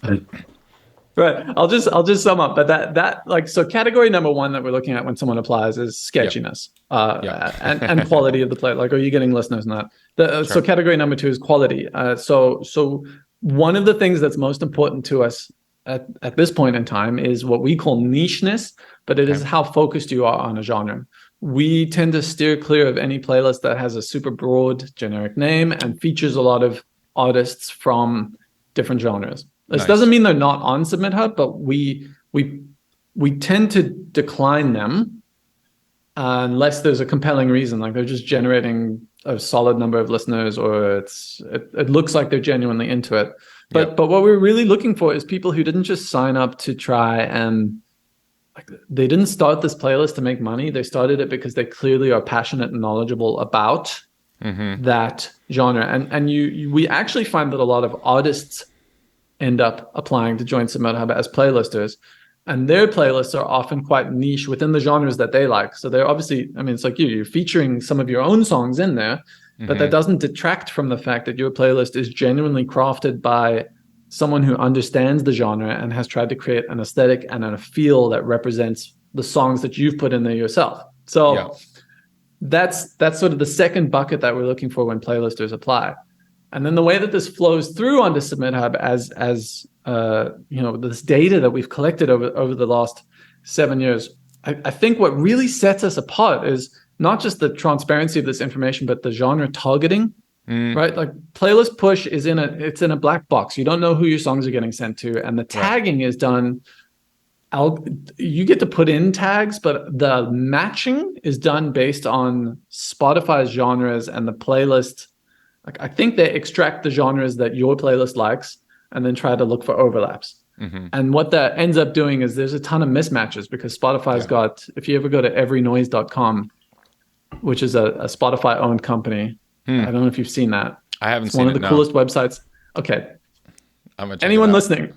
Right. I'll just sum up. But that like, so category number one that we're looking at when someone applies is sketchiness, and quality of the play. Like, are you getting listeners? Not so. Category number two is quality. So one of the things that's most important to us at this point in time is what we call nicheness, but it is how focused you are on a genre. We tend to steer clear of any playlist that has a super broad generic name and features a lot of artists from different genres. This doesn't mean they're not on SubmitHub, but we tend to decline them unless there's a compelling reason, like they're just generating a solid number of listeners, or it looks like they're genuinely into it. But what we're really looking for is people who didn't just sign up to try and, like, they didn't start this playlist to make money. They started it because they clearly are passionate and knowledgeable about that genre. And we actually find that a lot of artists end up applying to join SubmitHub as playlisters, and their playlists are often quite niche within the genres that they like. So they're obviously, I mean, it's like you're featuring some of your own songs in there, but that doesn't detract from the fact that your playlist is genuinely crafted by someone who understands the genre and has tried to create an aesthetic and a feel that represents the songs that you've put in there yourself. So that's sort of the second bucket that we're looking for when playlisters apply. And then the way that this flows through onto SubmitHub as this data that we've collected over the last 7 years, I think what really sets us apart is not just the transparency of this information, but the genre targeting, right? Like, playlist push is in a black box. You don't know who your songs are getting sent to, and the tagging is done. You get to put in tags, but the matching is done based on Spotify's genres and the playlist. Like, I think they extract the genres that your playlist likes and then try to look for overlaps. And what that ends up doing is there's a ton of mismatches, because Spotify's got, if you ever go to everynoise.com, which is a Spotify owned company. I don't know if you've seen that. I haven't it's seen it. One of the coolest websites. Okay. Anyone listening,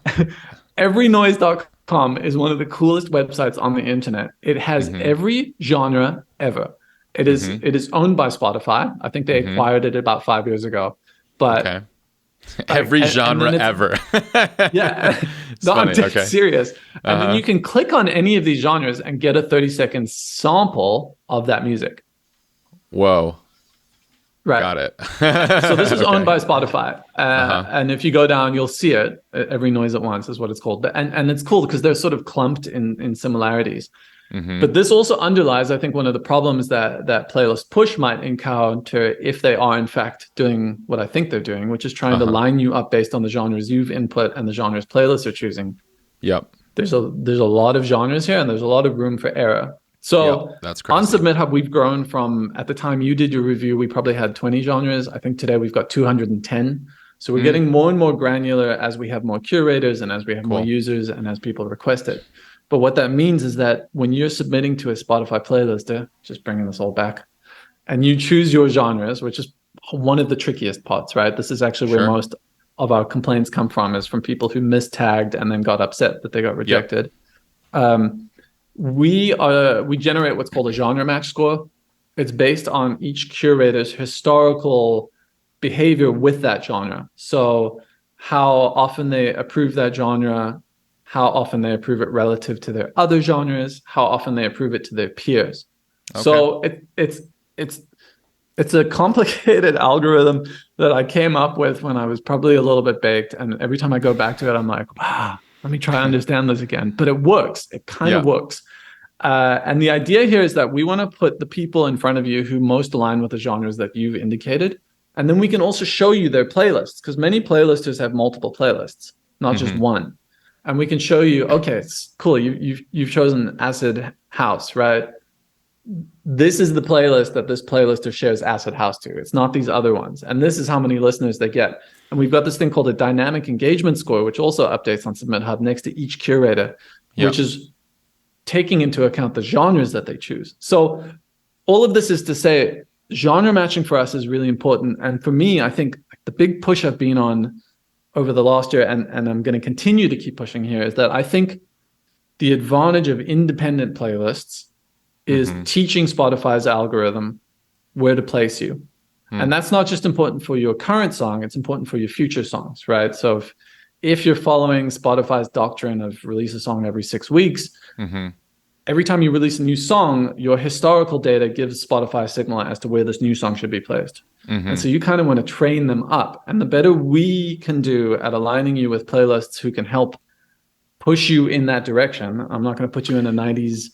everynoise.com is one of the coolest websites on the internet. It has every genre ever. It is owned by Spotify. I think they acquired it about 5 years ago. But every genre ever. No, I'm serious. And then you can click on any of these genres and get a 30-second sample of that music. Whoa. Right. Got it. So this is owned by Spotify. And if you go down, you'll see it. Every Noise at Once is what it's called. And it's cool because they're sort of clumped in similarities. But this also underlies, I think, one of the problems that playlist push might encounter if they are in fact doing what I think they're doing, which is trying to line you up based on the genres you've input and the genres playlists are choosing. There's a lot of genres here, and there's a lot of room for error. So that's on crazy. SubmitHub, we've grown from, at the time you did your review, we probably had 20 genres. I think today we've got 210. So we're getting more and more granular as we have more curators and as we have more users and as people request it. But what that means is that when you're submitting to a Spotify playlister, just bringing this all back, and you choose your genres, which is one of the trickiest parts, right? This is actually where most of our complaints come from, is from people who mistagged and then got upset that they got rejected. We generate what's called a genre match score. It's based on each curator's historical behavior with that genre. So how often they approve that genre, how often they approve it relative to their other genres, how often they approve it to their peers. So it's a complicated algorithm that I came up with when I was probably a little bit baked. And every time I go back to it, I'm like, wow, let me try to understand this again. But it works. It kind of works. And the idea here is that we want to put the people in front of you who most align with the genres that you've indicated. And then we can also show you their playlists, because many playlisters have multiple playlists, not just one. And we can show you, okay, it's cool. You've chosen acid house, right? This is the playlist that this playlister shares acid house to. It's not these other ones. And this is how many listeners they get. And we've got this thing called a dynamic engagement score, which also updates on SubmitHub next to each curator, which is taking into account the genres that they choose. So all of this is to say, genre matching for us is really important. And for me, I think the big push I've been on over the last year, and I'm going to continue to keep pushing here, is that I think the advantage of independent playlists is teaching Spotify's algorithm where to place you. And that's not just important for your current song, it's important for your future songs, right? So if you're following Spotify's doctrine of release a song every 6 weeks, every time you release a new song, your historical data gives Spotify a signal as to where this new song should be placed. And so you kind of want to train them up. And the better we can do at aligning you with playlists who can help push you in that direction. I'm not going to put you in a 90s,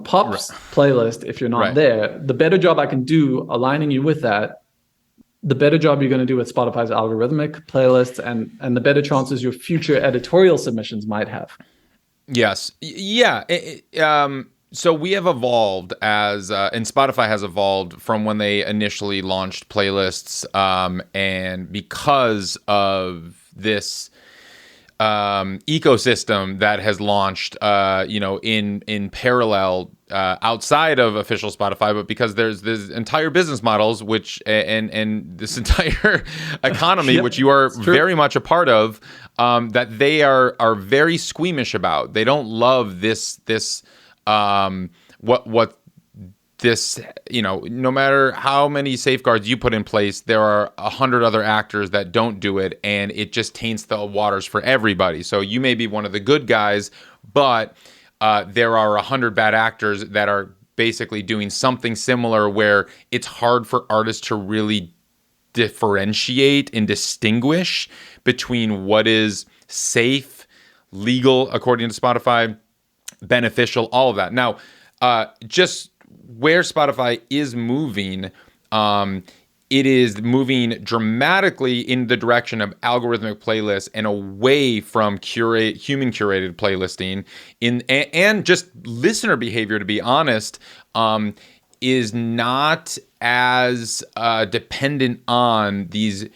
pops playlist if you're not there. The better job I can do aligning you with that, the better job you're going to do with Spotify's algorithmic playlists, and the better chances your future editorial submissions might have. Yes. Yeah. So we have evolved and Spotify has evolved from when they initially launched playlists. And because of this ecosystem that has launched, in parallel outside of official Spotify, but because there's entire business models, which and this entire economy, which you are very much a part of, that they are very squeamish about. They don't love this no matter how many safeguards you put in place, there are 100 other actors that don't do it, and it just taints the waters for everybody. So you may be one of the good guys, but there are 100 bad actors that are basically doing something similar where it's hard for artists to really differentiate and distinguish between what is safe, legal, according to Spotify, beneficial, all of that. Now, just where Spotify is moving, it is moving dramatically in the direction of algorithmic playlists and away from human curated playlisting. And just listener behavior, to be honest, is not as dependent on these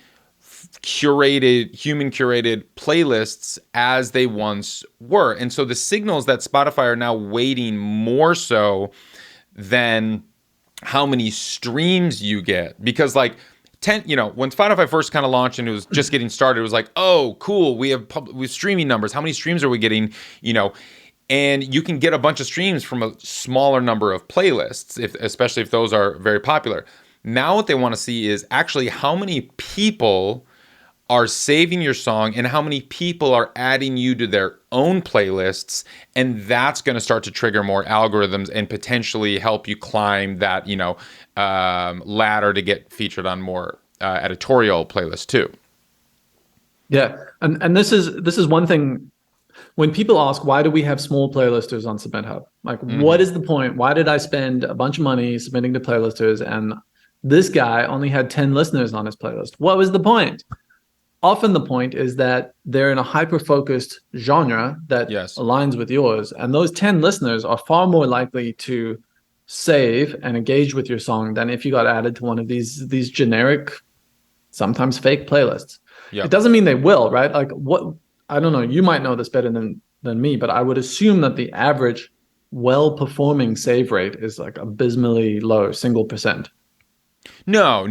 human curated playlists as they once were. And so the signals that Spotify are now weighting more so than how many streams you get, because when Spotify first kind of launched and it was just getting started, it was like, oh, cool, we have streaming numbers. How many streams are we getting? And you can get a bunch of streams from a smaller number of playlists, especially if those are very popular. Now what they want to see is actually how many people are saving your song and how many people are adding you to their own playlists, and that's going to start to trigger more algorithms and potentially help you climb that ladder to get featured on more editorial playlists too. Yeah, and this is one thing. When people ask, why do we have small playlisters on SubmitHub? Like, what is the point? Why did I spend a bunch of money submitting to playlisters and this guy only had 10 listeners on his playlist? What was the point? Often the point is that they're in a hyper-focused genre that aligns with yours. And those 10 listeners are far more likely to save and engage with your song than if you got added to one of these generic, sometimes fake playlists. It doesn't mean they will, right? Like, I don't know, you might know this better than me, but I would assume that the average well-performing save rate is like abysmally low, single percent. No.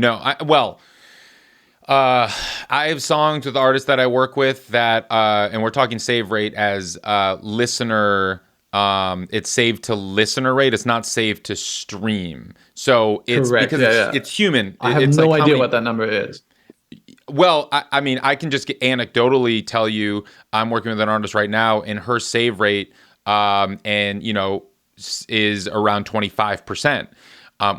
I have songs with artists that I work with that, and we're talking save rate as listener. It's saved to listener rate. It's not saved to stream. So it's correct. Because it's human. I have no idea what that number is. Well, I mean, I can just anecdotally tell you, I'm working with an artist right now, and her save rate, is around 25%.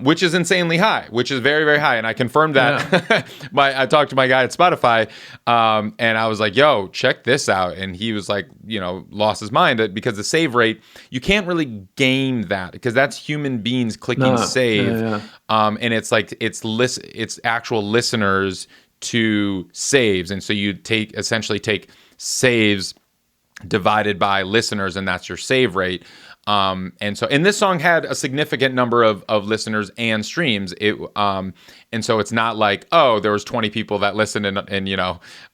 Which is insanely high, which is very, very high. And I confirmed that. Yeah. I talked to my guy at Spotify, and I was like, yo, check this out. And he was like, lost his mind because the save rate, you can't really game that because that's human beings clicking save. Yeah. And it's like, it's actual listeners to saves. And so you essentially take saves divided by listeners, and that's your save rate. And this song had a significant number of listeners and streams. And so it's not like, oh, there was 20 people that listened and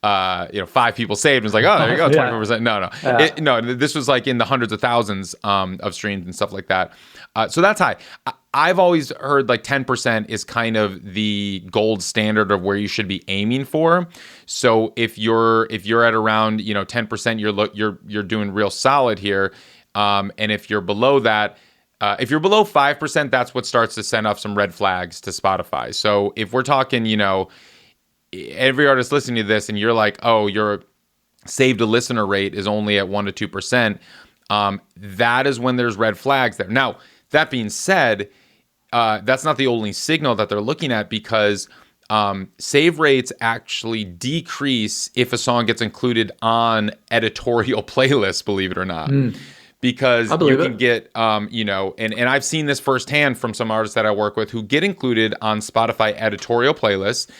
5 people saved. It's like, oh, there you go, 24%. No. Yeah. This was like in the hundreds of thousands of streams and stuff like that. So that's high. I've always heard like 10% is kind of the gold standard of where you should be aiming for. So if you're at around 10%, you're doing real solid here. And if you're below that, if you're below 5%, that's what starts to send off some red flags to Spotify. So if we're talking, every artist listening to this and you're like, oh, you're saved to listener rate is only at 1 to 2%, that is when there's red flags there. Now, that being said, that's not the only signal that they're looking at, because save rates actually decrease if a song gets included on editorial playlists, believe it or not. Because you can get, and I've seen this firsthand from some artists that I work with who get included on Spotify editorial playlists.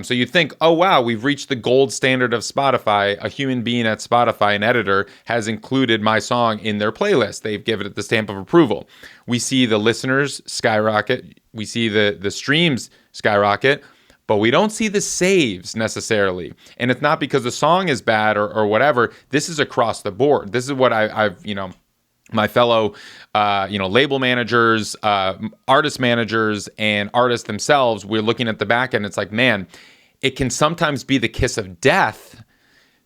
So you'd think, oh, wow, we've reached the gold standard of Spotify. A human being at Spotify, an editor, has included my song in their playlist. They've given it the stamp of approval. We see the listeners skyrocket. We see the streams skyrocket, but we don't see the saves necessarily. And it's not because the song is bad or whatever. This is across the board. This is what I've my fellow, label managers, artist managers, and artists themselves, we're looking at the back end. It's like, man, it can sometimes be the kiss of death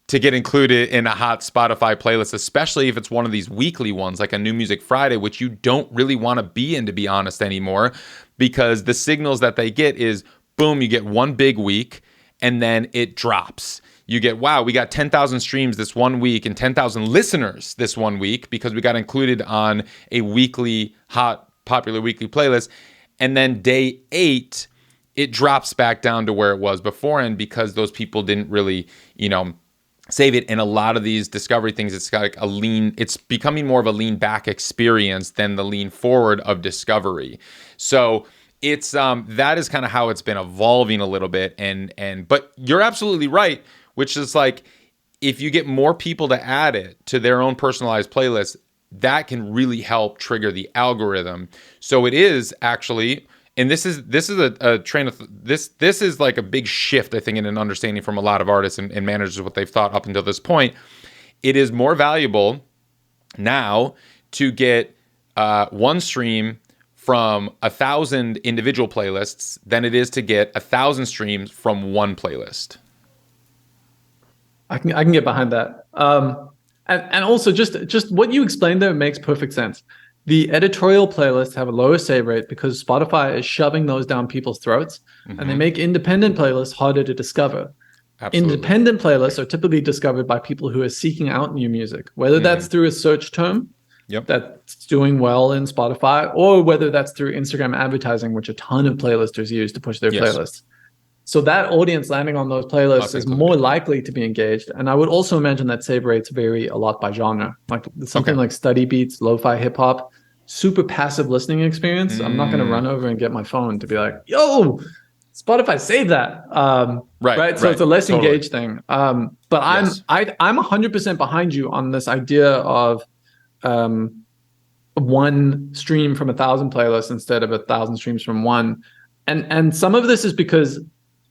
to get included in a hot Spotify playlist, especially if it's one of these weekly ones, like a New Music Friday, which you don't really want to be in, to be honest, anymore, because the signals that they get is, boom, you get one big week, and then it drops. You get, wow, we got 10,000 streams this 1 week and 10,000 listeners this 1 week because we got included on a weekly, hot, popular weekly playlist. And then day 8, it drops back down to where it was before. And because those people didn't really, save it. And a lot of these discovery things, it's like it's becoming more of a lean back experience than the lean forward of discovery. So it's, that is kind of how it's been evolving a little bit. But you're absolutely right. Which is like, if you get more people to add it to their own personalized playlist, that can really help trigger the algorithm. So it is actually, and this is a train of this is like a big shift, I think, in an understanding from a lot of artists and managers, what they've thought up until this point. It is more valuable now to get one stream from 1,000 individual playlists than it is to get 1,000 streams from one playlist. I can get behind that. And also just what you explained there makes perfect sense. The editorial playlists have a lower save rate because Spotify is shoving those down people's throats, and they make independent playlists harder to discover. Absolutely. Independent playlists are typically discovered by people who are seeking out new music, whether that's through a search term that's doing well in Spotify, or whether that's through Instagram advertising, which a ton of playlisters use to push their playlists. So that audience landing on those playlists is more likely to be engaged. And I would also imagine that save rates vary a lot by genre. Like something like study beats, lo-fi hip hop, super passive listening experience. I'm not going to run over and get my phone to be like, yo, Spotify, save that. Right. So it's a less engaged thing. But I'm 100% behind you on this idea of one stream from 1,000 playlists instead of 1,000 streams from one. And some of this is because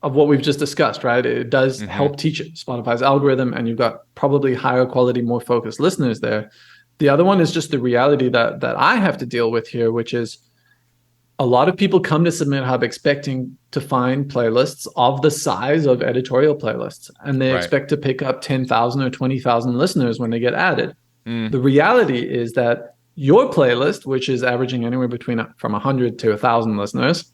of what we've just discussed, right? It does help teach Spotify's algorithm, and you've got probably higher quality, more focused listeners there. The other one is just the reality that I have to deal with here, which is a lot of people come to SubmitHub expecting to find playlists of the size of editorial playlists, and they expect to pick up 10,000 or 20,000 listeners when they get added. The reality is that your playlist, which is averaging anywhere between from 100 to 1,000 listeners,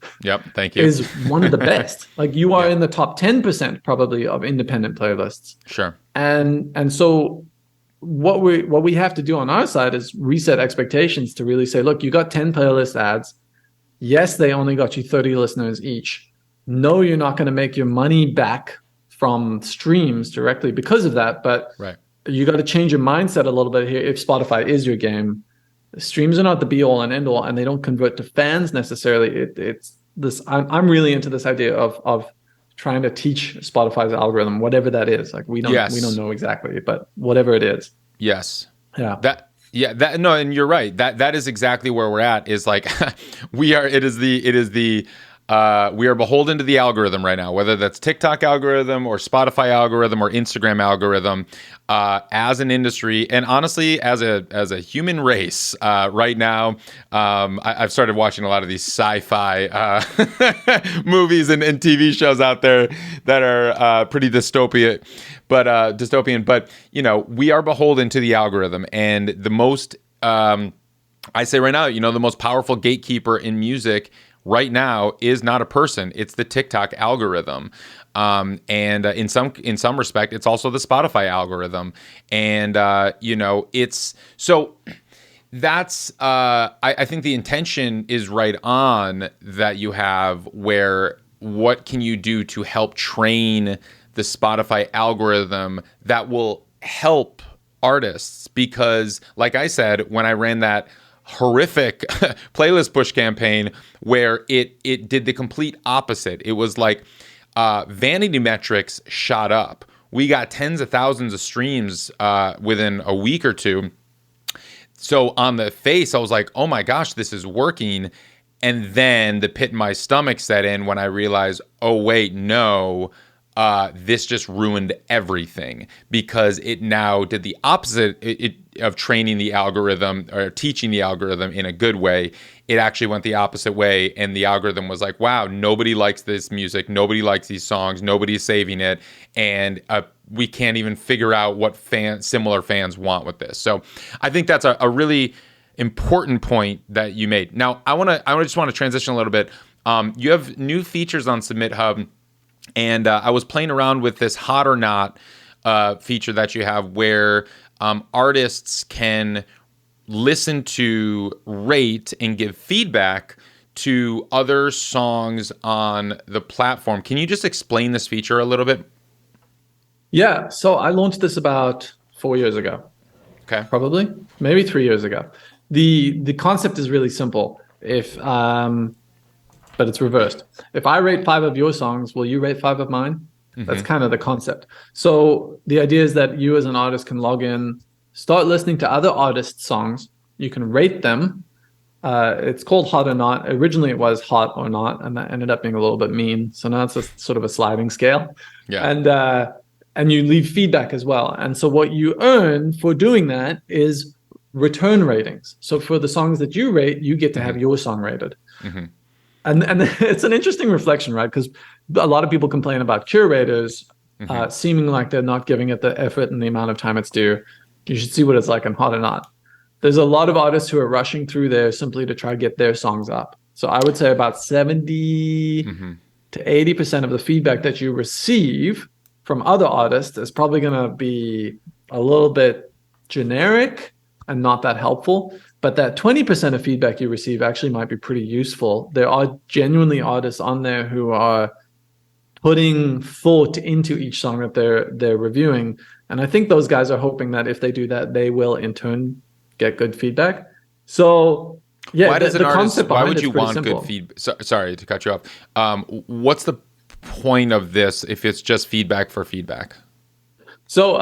thank you, is one of the best. Like you are in the top 10% probably of independent playlists. Sure. And so what we have to do on our side is reset expectations to really say, look, you got 10 playlist ads. Yes, they only got you 30 listeners each. No, you're not going to make your money back from streams directly because of that, but you got to change your mindset a little bit here. If Spotify is your game, streams are not the be all and end all, and they don't convert to fans necessarily. It's this. I'm really into this idea of trying to teach Spotify's algorithm, whatever that is. Like we don't know exactly, but whatever it is. Yes. Yeah. No, and you're right. That is exactly where we're at. Is like we are beholden to the algorithm right now, whether that's TikTok algorithm or Spotify algorithm or Instagram algorithm, as an industry, and honestly, as a human race, right now. I've started watching a lot of these sci-fi movies and TV shows out there that are pretty dystopian. But we are beholden to the algorithm, and the most I say right now, the most powerful gatekeeper in music right now is not a person. It's the TikTok algorithm. And in some respect, it's also the Spotify algorithm. And, it's so that's I think the intention is right on that you have, where what can you do to help train the Spotify algorithm that will help artists? Because like I said, when I ran that horrific playlist push campaign where it did the complete opposite, it was like vanity metrics shot up. We got tens of thousands of streams within a week or two. So on the face, I was like, oh my gosh, this is working. And then the pit in my stomach set in when I realized, oh wait, no, this just ruined everything, because it now did the opposite of training the algorithm or teaching the algorithm in a good way. It actually went the opposite way, and the algorithm was like, wow, nobody likes this music, nobody likes these songs, nobody's saving it, and we can't even figure out what similar fans want with this. So I think that's a really important point that you made. Now I just want to transition a little bit. You have new features on SubmitHub. And I was playing around with this Hot or Not feature that you have, where artists can listen to, rate, and give feedback to other songs on the platform. Can you just explain this feature a little bit? Yeah. So I launched this about 4 years ago. Okay. Probably, maybe 3 years ago. The concept is really simple. But it's reversed. If I rate 5 of your songs, will you rate 5 of mine? Mm-hmm. That's kind of the concept. So the idea is that you as an artist can log in, start listening to other artists' songs. You can rate them. It's called Hot or Not. Originally it was Hot or Not, and that ended up being a little bit mean. So now it's a sort of a sliding scale. Yeah. And you leave feedback as well. And so what you earn for doing that is return ratings. So for the songs that you rate, you get to have your song rated. Mm-hmm. And it's an interesting reflection, right? Because a lot of people complain about curators seeming like they're not giving it the effort and the amount of time it's due. You should see what it's like in Hot or Not. There's a lot of artists who are rushing through there simply to try to get their songs up. So I would say about 70 to 80% of the feedback that you receive from other artists is probably going to be a little bit generic and not that helpful. But that 20% of feedback you receive actually might be pretty useful. There are genuinely artists on there who are putting thought into each song that they're reviewing. And I think those guys are hoping that if they do that, they will in turn get good feedback. So yeah, why does the concept why behind would you it's pretty want simple. good feedback? Sorry to cut you off. What's the point of this if it's just feedback for feedback? So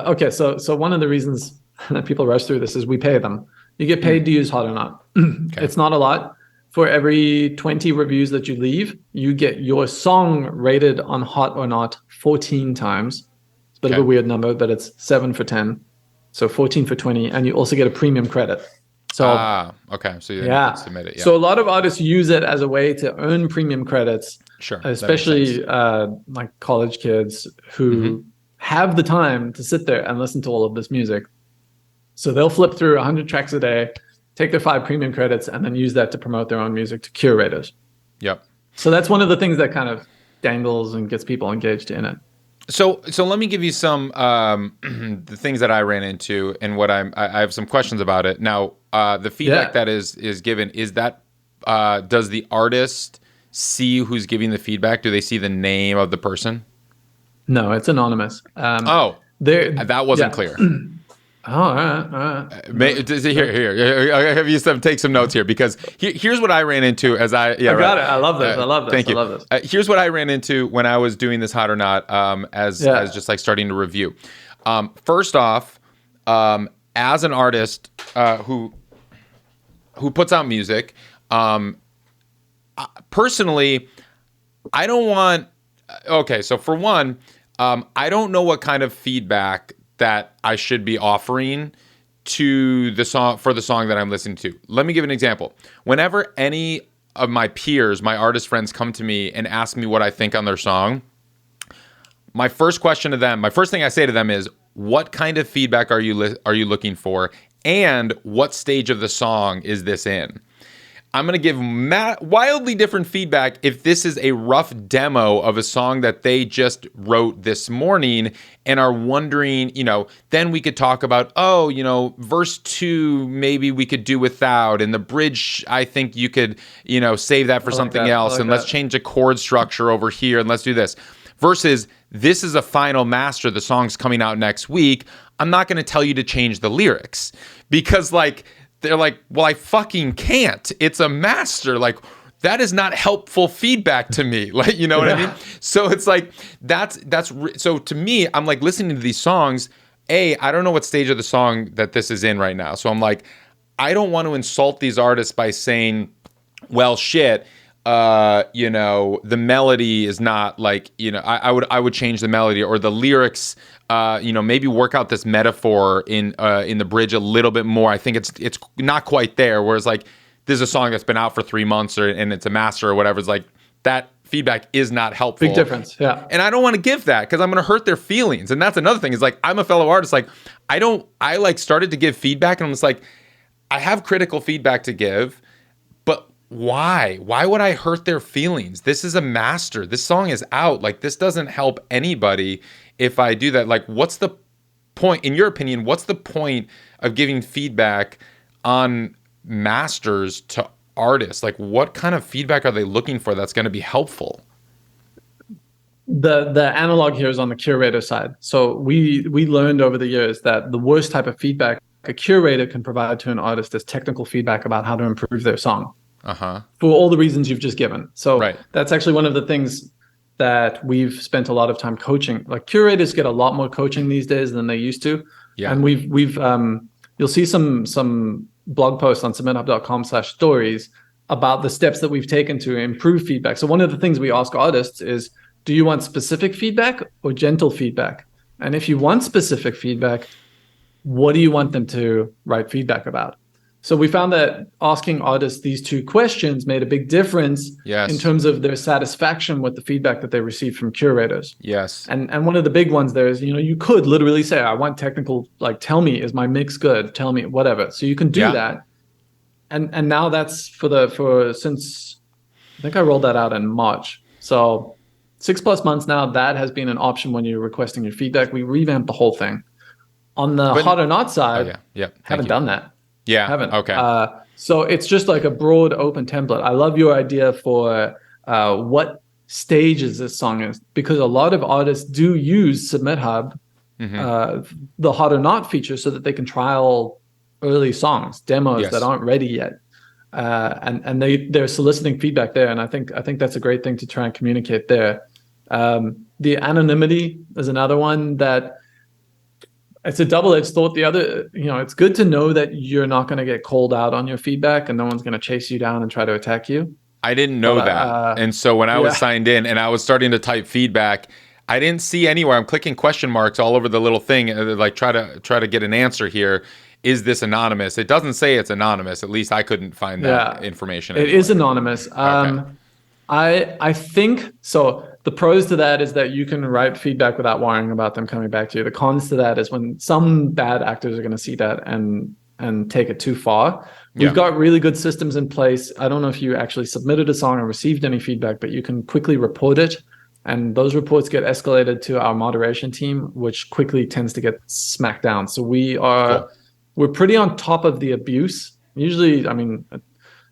okay, so one of the reasons that people rush through this is we pay them. You get paid to use Hot or Not. Okay. It's not a lot. For every 20 reviews that you leave, you get your song rated on Hot or Not 14 times. It's a bit of a weird number, but it's 7 for 10. So 14 for 20. And you also get a premium credit. So okay. So you can submit it. Yeah. So a lot of artists use it as a way to earn premium credits. Sure. Especially like college kids who have the time to sit there and listen to all of this music. So they'll flip through 100 tracks a day, take their 5 premium credits, and then use that to promote their own music to curators. Yep. So that's one of the things that kind of dangles and gets people engaged in it. So let me give you some the things that I ran into and what I have some questions about it. Now, the feedback that is given, is that does the artist see who's giving the feedback? Do they see the name of the person? No, it's anonymous. That wasn't clear. Oh, all right. Here. I have you take some notes here, because here's what I ran into as I got it. I love this. Thank you. I love this. Here's what I ran into when I was doing this Hot or Not, as just like starting to review. First off, as an artist who puts out music, personally, I don't want. Okay, so for one, I don't know what kind of feedback that I should be offering to the song for the song that I'm listening to. Let me give an example. Whenever any of my peers, my artist friends, come to me and ask me what I think on their song, my first thing I say to them is, what kind of feedback are you looking for, and what stage of the song is this in. I'm going to give wildly different feedback if this is a rough demo of a song that they just wrote this morning and are wondering, then we could talk about, verse 2, maybe we could do without. And the bridge, I think you could, save that for something else. And let's change the chord structure over here and let's do this. Versus this is a final master. The song's coming out next week. I'm not going to tell you to change the lyrics because they're like, well, I fucking can't. It's a master. That is not helpful feedback to me. What I mean? So it's so to me, I'm listening to these songs. I don't know what stage of the song that this is in right now. So I'm I don't want to insult these artists by saying, well, shit, the melody is not I would change the melody or the lyrics, maybe work out this metaphor in the bridge a little bit more. I think it's not quite there. Whereas this is a song that's been out for 3 months and it's a master or whatever. It's that feedback is not helpful. Big difference. Yeah. And I don't want to give that because I'm going to hurt their feelings. And that's another thing is I'm a fellow artist. I started to give feedback and I'm just I have critical feedback to give, but why? Why would I hurt their feelings? This is a master. This song is out. This doesn't help anybody if I do that. What's the point, in your opinion, what's the point of giving feedback on masters to artists? What kind of feedback are they looking for that's going to be helpful? The analog here is on the curator side. So we learned over the years that the worst type of feedback a curator can provide to an artist is technical feedback about how to improve their song. For all the reasons you've just given. So that's actually one of the things that we've spent a lot of time coaching. Curators get a lot more coaching these days than they used to. Yeah. And we've you'll see some blog posts on submithub.com/stories about the steps that we've taken to improve feedback. So one of the things we ask artists is, do you want specific feedback or gentle feedback? And if you want specific feedback, what do you want them to write feedback about? So we found that asking artists these two questions made a big difference in terms of their satisfaction with the feedback that they received from curators. Yes. And one of the big ones there is, you could literally say, I want technical, tell me, is my mix good? Tell me, whatever. So you can do that. And now that's since I think I rolled that out in March. So 6+ months now, that has been an option when you're requesting your feedback. We revamped the whole thing. On the hot or not side, haven't done that. Yeah. Haven't. Okay. So it's just a broad open template. I love your idea for what stages this song is, because a lot of artists do use SubmitHub, the hot or not feature, so that they can trial early songs, demos that aren't ready yet. And they're soliciting feedback there. And I think that's a great thing to try and communicate there. The anonymity is another one that it's a double-edged sword. The other, it's good to know that you're not going to get called out on your feedback and no one's going to chase you down and try to attack you. I didn't know that. And so when I was signed in and I was starting to type feedback, I didn't see anywhere. I'm clicking question marks all over the little thing, try to get an answer here. Is this anonymous? It doesn't say it's anonymous. At least I couldn't find that information. It is anonymous. I think so. The pros to that is that you can write feedback without worrying about them coming back to you. The cons to that is when some bad actors are going to see that and take it too far. We've got really good systems in place. I don't know if you actually submitted a song or received any feedback, but you can quickly report it. And those reports get escalated to our moderation team, which quickly tends to get smacked down. So we're pretty on top of the abuse. Usually,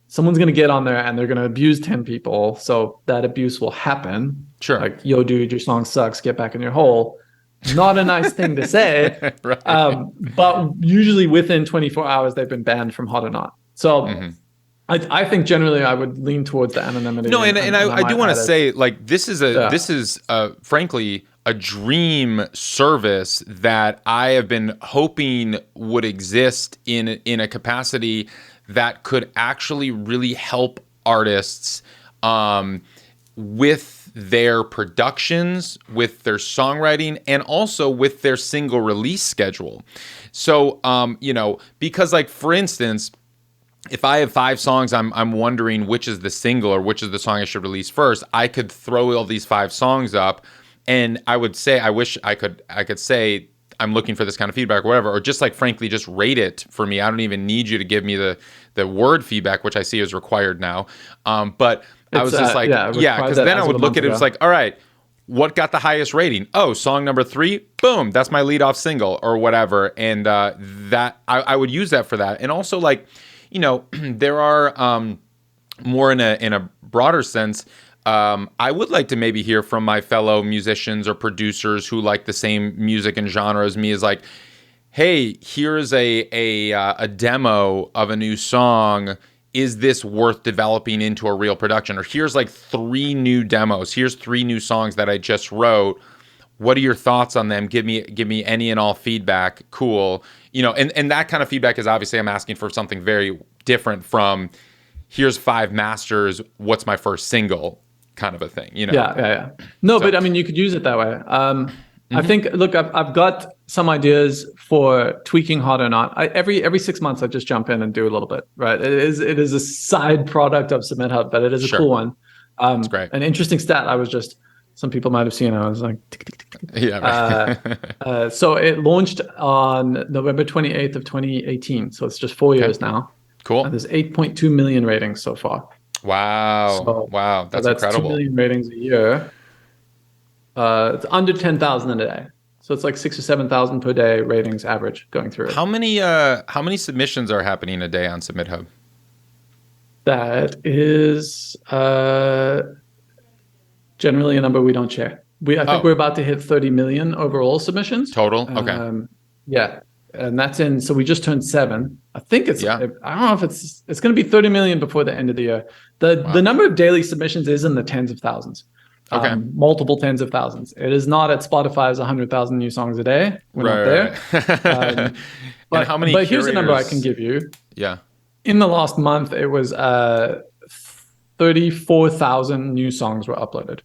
someone's going to get on there and they're going to abuse 10 people. So that abuse will happen. Sure. Yo, dude, your song sucks. Get back in your hole. Not a nice thing to say. Right. But usually within 24 hours, they've been banned from hot or not. So I think generally I would lean towards the anonymity. No, and I do want to say, this is frankly a dream service that I have been hoping would exist in a capacity that could actually really help artists with their productions, with their songwriting, and also with their single release schedule. So, because for instance, if I have 5 songs, I'm wondering which is the single or which is the song I should release first. I could throw all these 5 songs up, and I would say, I wish I could say, I'm looking for this kind of feedback or whatever, or just like, frankly, just rate it for me. I don't even need you to give me the word feedback, which I see is required now. But I was just like, yeah, because then I would look at it, it's like, all right, what got the highest rating? Oh, song number 3, boom, that's my lead off single or whatever. And that I would use that for that. And also, like, you know, there are more in a broader sense, I would like to maybe hear from my fellow musicians or producers who like the same music and genre as me, is like, hey, here's a demo of a new song. Is this worth developing into a real production? Or here's like 3 new demos. Here's 3 new songs that I just wrote. What are your thoughts on them? Give me any and all feedback. Cool. You know, and that kind of feedback is obviously, I'm asking for something very different from here's 5 masters. What's my first single kind of a thing, you know? Yeah. No, but I mean, you could use it that way. I think, look, I've got some ideas for tweaking hard or not. Every 6 months, I just jump in and do a little bit, right? It is a side product of SubmitHub, but it is a cool one. It's great. An interesting stat. Some people might have seen, I was like, tick, tick, tick, tick. Yeah. Right. So it launched on November 28th of 2018. So it's just 4 years now. Cool. And there's 8.2 million ratings so far. Wow. Wow. That's incredible. 2 million ratings a year. It's under 10,000 a day. So it's like 6,000 or 7,000 per day ratings average going through it. How many submissions are happening a day on SubmitHub? That is generally a number we don't share. I think we're about to hit 30 million overall submissions. Total? Okay. Yeah. And that's so we just turned 7. I think I don't know if it's going to be 30 million before the end of the year. The number of daily submissions is in the tens of thousands. Okay. Multiple tens of thousands. It is not at Spotify's 100,000 new songs a day. We're not there. But how many? But here's a number I can give you. Yeah. In the last month, it was 34,000 new songs were uploaded.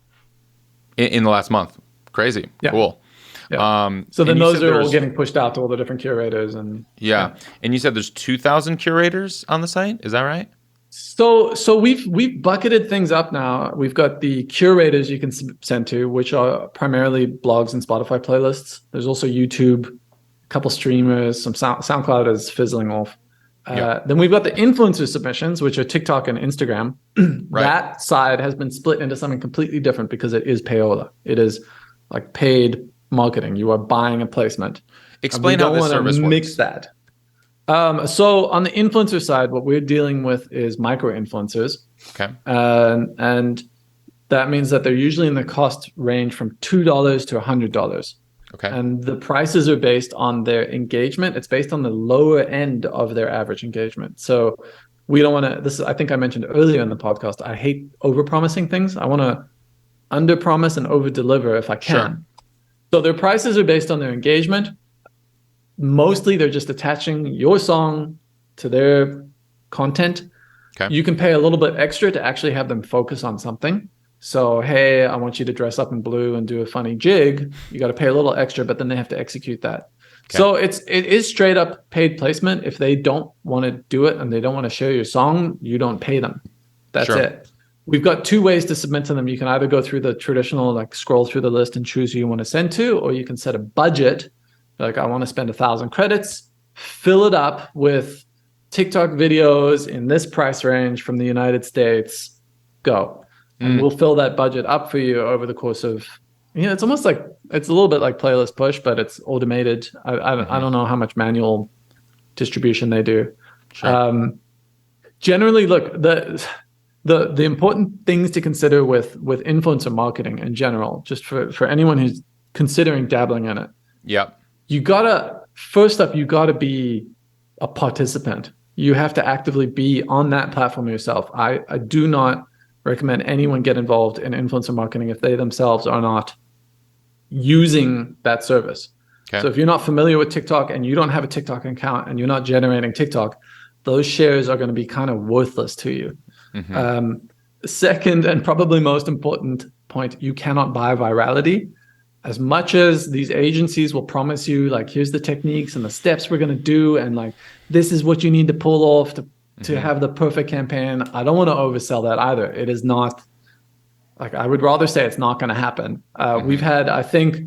In the last month. Crazy. Yeah. Cool. Yeah. So then those are all getting pushed out to all the different curators and And you said there's 2,000 curators on the site. Is that right? So we've bucketed things up now. We've got the curators you can send to, which are primarily blogs and Spotify playlists. There's also YouTube, a couple streamers, some SoundCloud is fizzling off. Then we've got the influencer submissions, which are TikTok and Instagram. Right. That side has been split into something completely different because it is payola. It is like paid marketing. You are buying a placement. Explain how this service works. Mix that. So on the influencer side, what we're dealing with is micro influencers. Okay. And that means that they're usually in the cost range from $2 to $100. Okay. And the prices are based on their engagement. It's based on the lower end of their average engagement. So we don't want to, I think I mentioned earlier in the podcast, I hate over-promising things. I want to under-promise and over-deliver if I can. Sure. So their prices are based on their engagement. Mostly they're just attaching your song to their content. Okay. You can pay a little bit extra to actually have them focus on something. So, hey, I want you to dress up in blue and do a funny jig. You got to pay a little extra, but then they have to execute that. Okay. So it is straight up paid placement. If they don't want to do it and they don't want to share your song, you don't pay them. That's it. We've got 2 ways to submit to them. You can either go through the traditional, like scroll through the list and choose who you want to send to, or you can set a budget. Like, I want to spend 1,000 credits, fill it up with TikTok videos in this price range from the United States, go. And we'll fill that budget up for you over the course of, it's almost like, it's a little bit like Playlist Push, but it's automated. I don't know how much manual distribution they do. Sure. Generally, look, the important things to consider with influencer marketing in general, just for anyone who's considering dabbling in it. Yep. First up, you gotta be a participant. You have to actively be on that platform yourself. I do not recommend anyone get involved in influencer marketing if they themselves are not using that service. Okay. So if you're not familiar with TikTok and you don't have a TikTok account and you're not generating TikTok, those shares are going to be kind of worthless to you. Mm-hmm. Second, and probably most important point, you cannot buy virality. As much as these agencies will promise you, like, here's the techniques and the steps we're going to do, and like, this is what you need to pull off to have the perfect campaign. I don't want to oversell that either. It is not, I would rather say it's not going to happen. We've had, I think,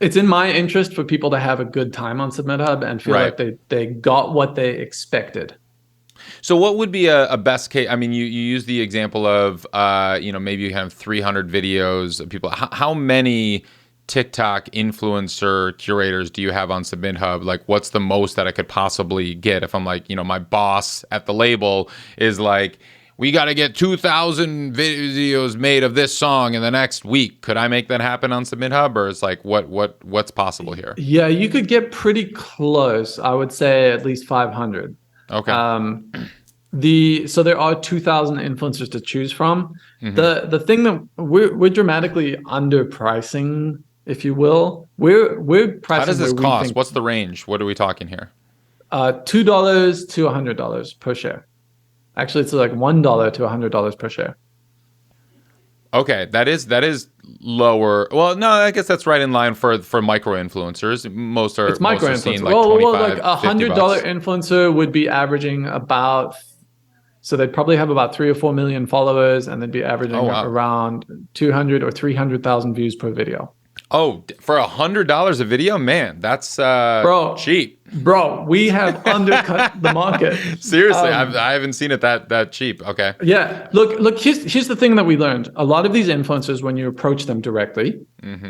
it's in my interest for people to have a good time on SubmitHub and feel like they got what they expected. So what would be a best case? I mean, you use the example of, maybe you have 300 videos of people. How many TikTok influencer curators do you have on SubmitHub? Like, what's the most that I could possibly get if I'm like, my boss at the label is like, we got to get 2,000 videos made of this song in the next week. Could I make that happen on SubmitHub, or it's like what's possible here? Yeah, you could get pretty close. I would say at least 500. Okay. So there are 2,000 influencers to choose from. The thing that we're dramatically underpricing, if you will. We're pricing. How does this cost? What's the range? What are we talking here? $2 to $100 per share. Actually, it's like $1 to $100 per share. Okay, that is lower. Well, no, I guess that's right in line for micro influencers. Most are micro influencers. Like a $100 influencer would be averaging about. So they'd probably have about 3 or 4 million followers, and they'd be averaging around 200 or 300,000 views per video. Oh, for $100 a video, man, that's cheap. Bro, we have undercut the market. Seriously, I haven't seen it that cheap. Okay. Yeah. Look. Here's the thing that we learned. A lot of these influencers, when you approach them directly,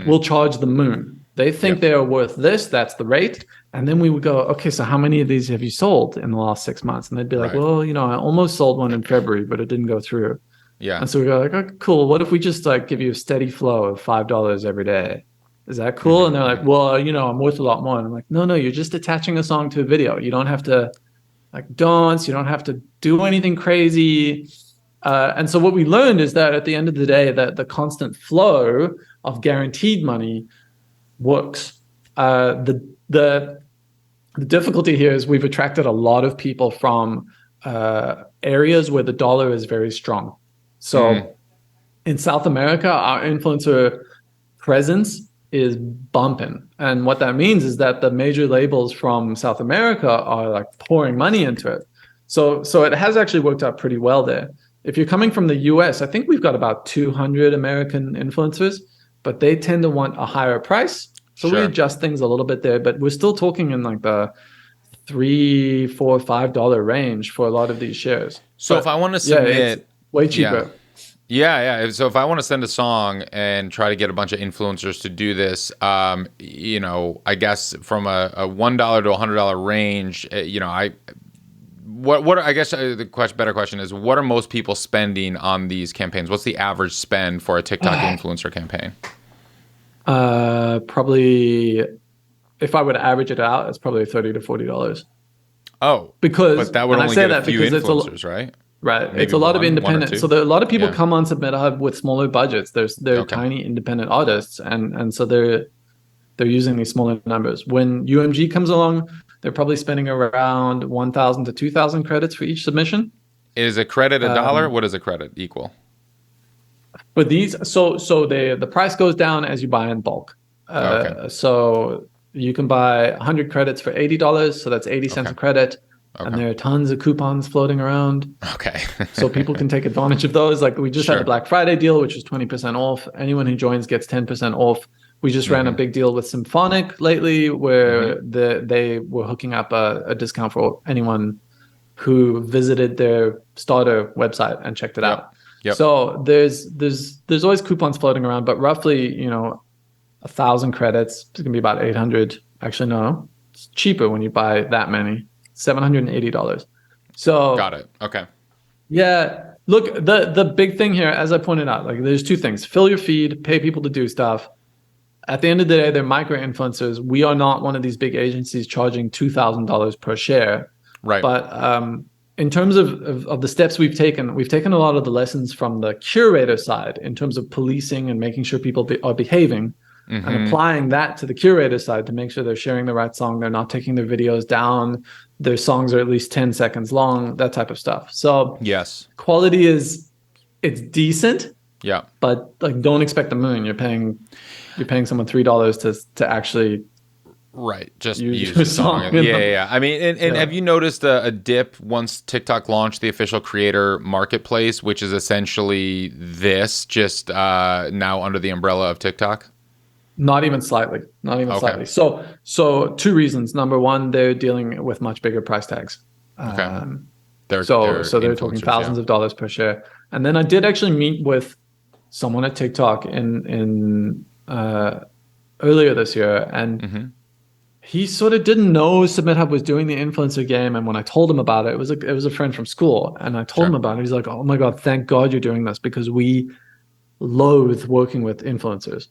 will charge the moon. They think they are worth this. That's the rate. And then we would go, okay, so how many of these have you sold in the last 6 months? And they'd be like, well, I almost sold one in February, but it didn't go through. Yeah. And so we go like, oh, cool. What if we just like give you a steady flow of $5 every day? Is that cool? And they're like, well, I'm worth a lot more. And I'm like, no, you're just attaching a song to a video. You don't have to like dance. You don't have to do anything crazy. And so what we learned is that at the end of the day, that the constant flow of guaranteed money works. The difficulty here is we've attracted a lot of people from areas where the dollar is very strong. So in South America, our influencer presence is bumping. And what that means is that the major labels from South America are like pouring money into it. So it has actually worked out pretty well there. If you're coming from the US, I think we've got about 200 American influencers, but they tend to want a higher price. So we adjust things a little bit there, but we're still talking in like the $3, $4, $5 range for a lot of these shares. So if I want to submit, it's way cheaper. Yeah. So if I want to send a song and try to get a bunch of influencers to do this, I guess from a $1 to $100 range, I guess the better question is, what are most people spending on these campaigns? What's the average spend for a TikTok influencer campaign? Probably, if I were to average it out, it's probably $30 to $40. Oh, but that would only get a few influencers, right? Right. Maybe it's a lot of independent. So a lot of people come on SubmitHub with smaller budgets. They're tiny independent artists. And so they're using these smaller numbers. When UMG comes along, they're probably spending around 1,000 to 2,000 credits for each submission. Is a credit $1? What does a credit equal? But these, so the price goes down as you buy in bulk. So you can buy 100 credits for $80. So that's 80 cents a credit. Okay. And there are tons of coupons floating around. Okay. So people can take advantage of those. Like we just had a Black Friday deal, which is 20% off. Anyone who joins gets 10% off. We just ran a big deal with Symphonic lately where they were hooking up a discount for anyone who visited their starter website and checked it out. Yep. So there's always coupons floating around, but roughly, 1,000 credits, it's gonna be about 800. Actually, no, it's cheaper when you buy that many. $780. So got it. Okay. Yeah. Look, the big thing here, as I pointed out, like there's two things: fill your feed, pay people to do stuff. At the end of the day, they're micro influencers. We are not one of these big agencies charging $2,000 per share. Right. But in terms of the steps we've taken a lot of the lessons from the curator side in terms of policing and making sure people are behaving. And applying that to the curator side to make sure they're sharing the right song, they're not taking their videos down, their songs are at least 10 seconds long, that type of stuff. So yes, quality it's decent. Yeah. But like don't expect the moon. You're paying someone $3 to actually just use the song. Yeah. I mean, and have you noticed a dip once TikTok launched the official creator marketplace, which is essentially this, just now under the umbrella of TikTok? Not even slightly. Not even slightly. So two reasons. Number one, they're dealing with much bigger price tags. Okay. They're talking thousands of dollars per share. And then I did actually meet with someone at TikTok in earlier this year, and he sort of didn't know SubmitHub was doing the influencer game. And when I told him about it, it was a friend from school, and I told him about it. He's like, "Oh my God, thank God you're doing this, because we loathe working with influencers."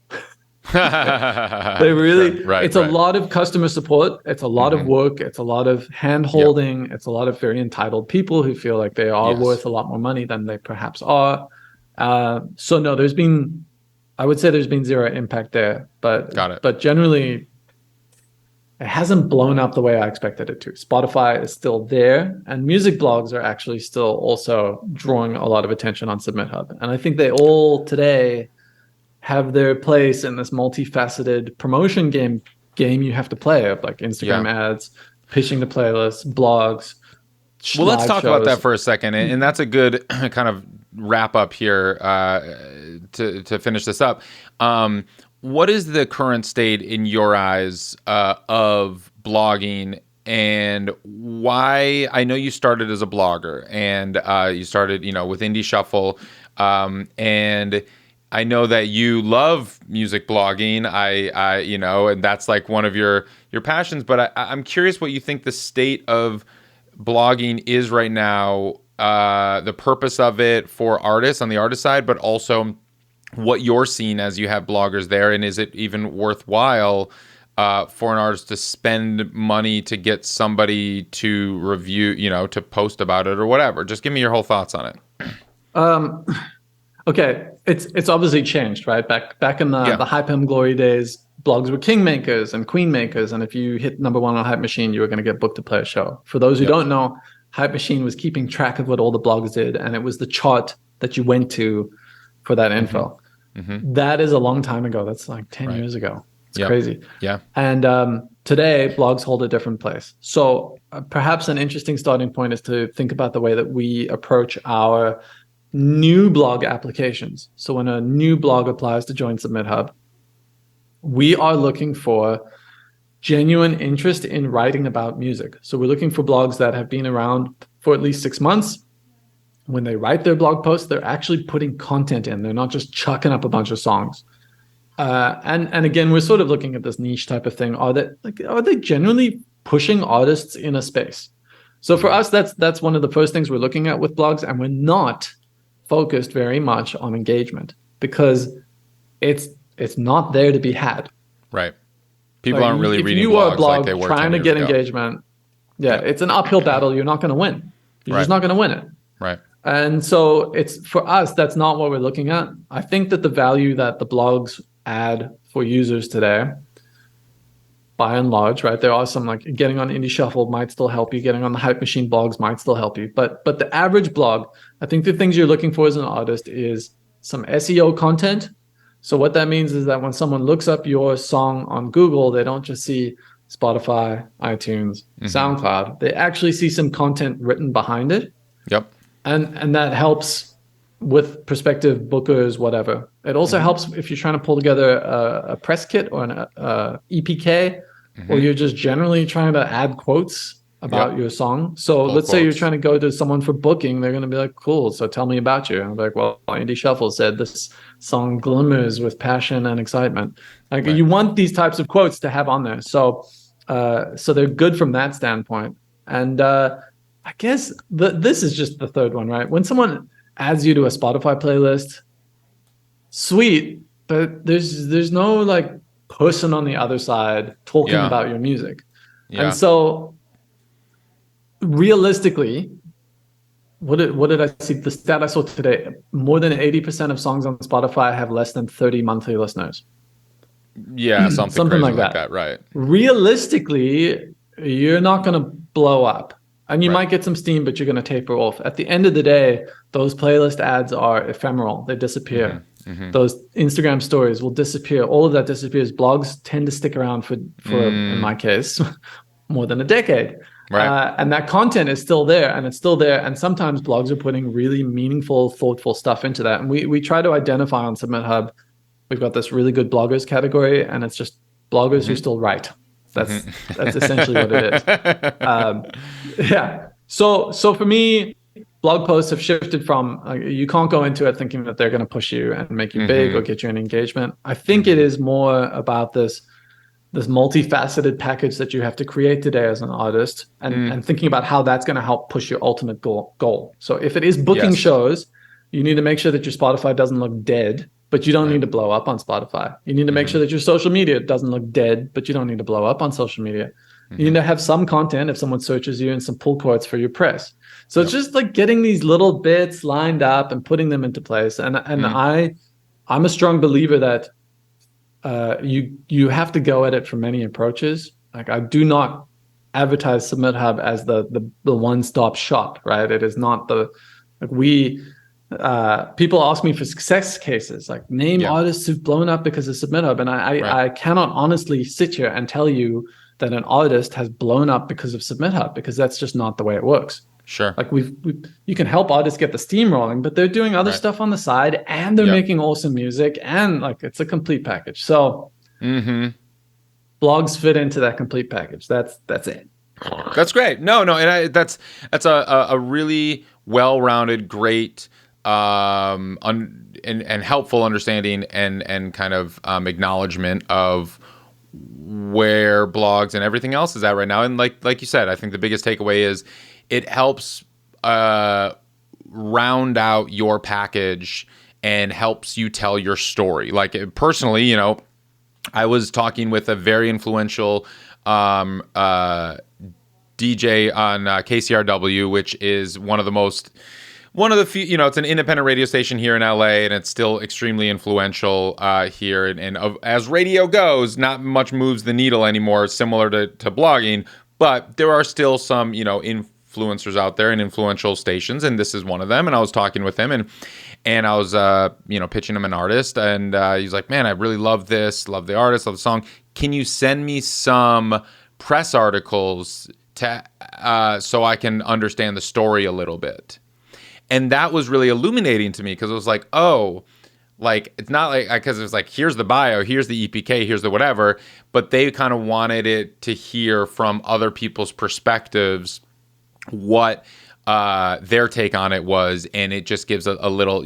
They really, it's a lot of customer support. It's a lot of work. It's a lot of hand holding. It's a lot of very entitled people who feel like they are worth a lot more money than they perhaps are. So no, I would say there's been zero impact there, but generally it hasn't blown up the way I expected it to. Spotify is still there, and music blogs are actually still also drawing a lot of attention on SubmitHub. And I think they all today have their place in this multifaceted promotion game you have to play of like Instagram ads, pitching the playlists, blogs. Well, let's talk about that for a second, and that's a good kind of wrap up here to finish this up. What is the current state in your eyes of blogging, and why? I know you started as a blogger, and you started, with Indie Shuffle, and I know that you love music blogging. And that's like one of your passions. But I'm curious what you think the state of blogging is right now, the purpose of it for artists on the artist side, but also what you're seeing as you have bloggers there, and is it even worthwhile for an artist to spend money to get somebody to review, to post about it or whatever? Just give me your whole thoughts on it. Okay, it's obviously changed, right? Back in the Hype M glory days, blogs were kingmakers and queenmakers, and if you hit number one on Hype Machine, you were going to get booked to play a show. For those who don't know, Hype Machine was keeping track of what all the blogs did, and it was the chart that you went to for that info. That is a long time ago. That's like 10 years ago. It's crazy. Yeah. And today, blogs hold a different place. So perhaps an interesting starting point is to think about the way that we approach our new blog applications. So when a new blog applies to join SubmitHub, we are looking for genuine interest in writing about music. So we're looking for blogs that have been around for at least 6 months. When they write their blog posts, they're actually putting content in. They're not just chucking up a bunch of songs. And again, we're sort of looking at this niche type of thing. Are they genuinely pushing artists in a space? So for us, that's one of the first things we're looking at with blogs, and we're not focused very much on engagement because it's not there to be had. Right. People aren't really reading blogs. If you are a blog like they were trying to get engagement, it's an uphill battle. You're not going to win. You're just not going to win it. Right. And so it's, for us, that's not what we're looking at. I think that the value that the blogs add for users today, by and large, right, there are some, like getting on Indie Shuffle might still help you, getting on the Hype Machine blogs might still help you. But the average blog, I think the things you're looking for as an artist is some SEO content. So what that means is that when someone looks up your song on Google, they don't just see Spotify, iTunes, SoundCloud. They actually see some content written behind it. Yep. And that helps with prospective bookers, whatever. It also helps if you're trying to pull together a press kit or an EPK, or you're just generally trying to add quotes about your song. So let's say you're trying to go to someone for booking. They're going to be like, cool, so tell me about you. And I'm like, well, Indie Shuffle said this song glimmers with passion and excitement. Like you want these types of quotes to have on there. So they're good from that standpoint. And I guess this is just the third one, right? When someone adds you to a Spotify playlist, sweet, but there's no like person on the other side talking about your music. And so realistically, what did I see? The stat I saw today, more than 80% of songs on Spotify have less than 30 monthly listeners. Yeah, something like that, right? Realistically, you're not going to blow up. And you might get some steam, but you're going to taper off. At the end of the day, those playlist ads are ephemeral. They disappear. Those Instagram stories will disappear. All of that disappears. Blogs tend to stick around for in my case, more than a decade. Right. And that content is still there, and it's still there. And sometimes blogs are putting really meaningful, thoughtful stuff into that. And we try to identify on SubmitHub we've got this really good bloggers category, and it's just bloggers who still write. That's essentially what it is. Yeah. So for me, blog posts have shifted from you can't go into it thinking that they're going to push you and make you big or get you an engagement. I think it is more about this multifaceted package that you have to create today as an artist, and thinking about how that's going to help push your ultimate goal. So if it is booking shows, you need to make sure that your Spotify doesn't look dead, but you don't need to blow up on Spotify. You need to make sure that your social media doesn't look dead, but you don't need to blow up on social media. You need to have some content if someone searches you and some pull quotes for your press. So it's just like getting these little bits lined up and putting them into place. And I'm a strong believer that you have to go at it from many approaches. Like, I do not advertise SubmitHub as the one-stop shop, right? It is not people ask me for success cases, like name artists who've blown up because of SubmitHub, and I cannot honestly sit here and tell you that an artist has blown up because of SubmitHub, because that's just not the way it works. Sure. Like you can help artists get the steam rolling, but they're doing other stuff on the side, and they're making awesome music, and like it's a complete package. So blogs fit into that complete package. That's it. That's great. No, and that's a really well-rounded, great, and helpful understanding and kind of acknowledgement of where blogs and everything else is at right now. And like you said, I think the biggest takeaway is it helps round out your package and helps you tell your story. Like, personally, I was talking with a very influential DJ on KCRW, which is one of the few, it's an independent radio station here in LA, and it's still extremely influential here. And as radio goes, not much moves the needle anymore, similar to blogging, but there are still some, influencers out there and influential stations, and this is one of them. And I was talking with him, and I was, pitching him an artist, and he's like, man, I really love this, love the artist, love the song. Can you send me some press articles so I can understand the story a little bit? And that was really illuminating to me, because it was like, oh, like, it's not like, because it was like, here's the bio, here's the EPK, here's the whatever, but they kind of wanted it to hear from other people's perspectives what their take on it was, and it just gives a little,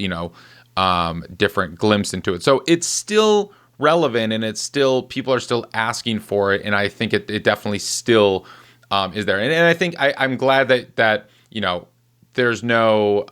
different glimpse into it. So it's still relevant, and it's still, people are still asking for it, and I think it definitely still is there. And I think I'm glad that there's no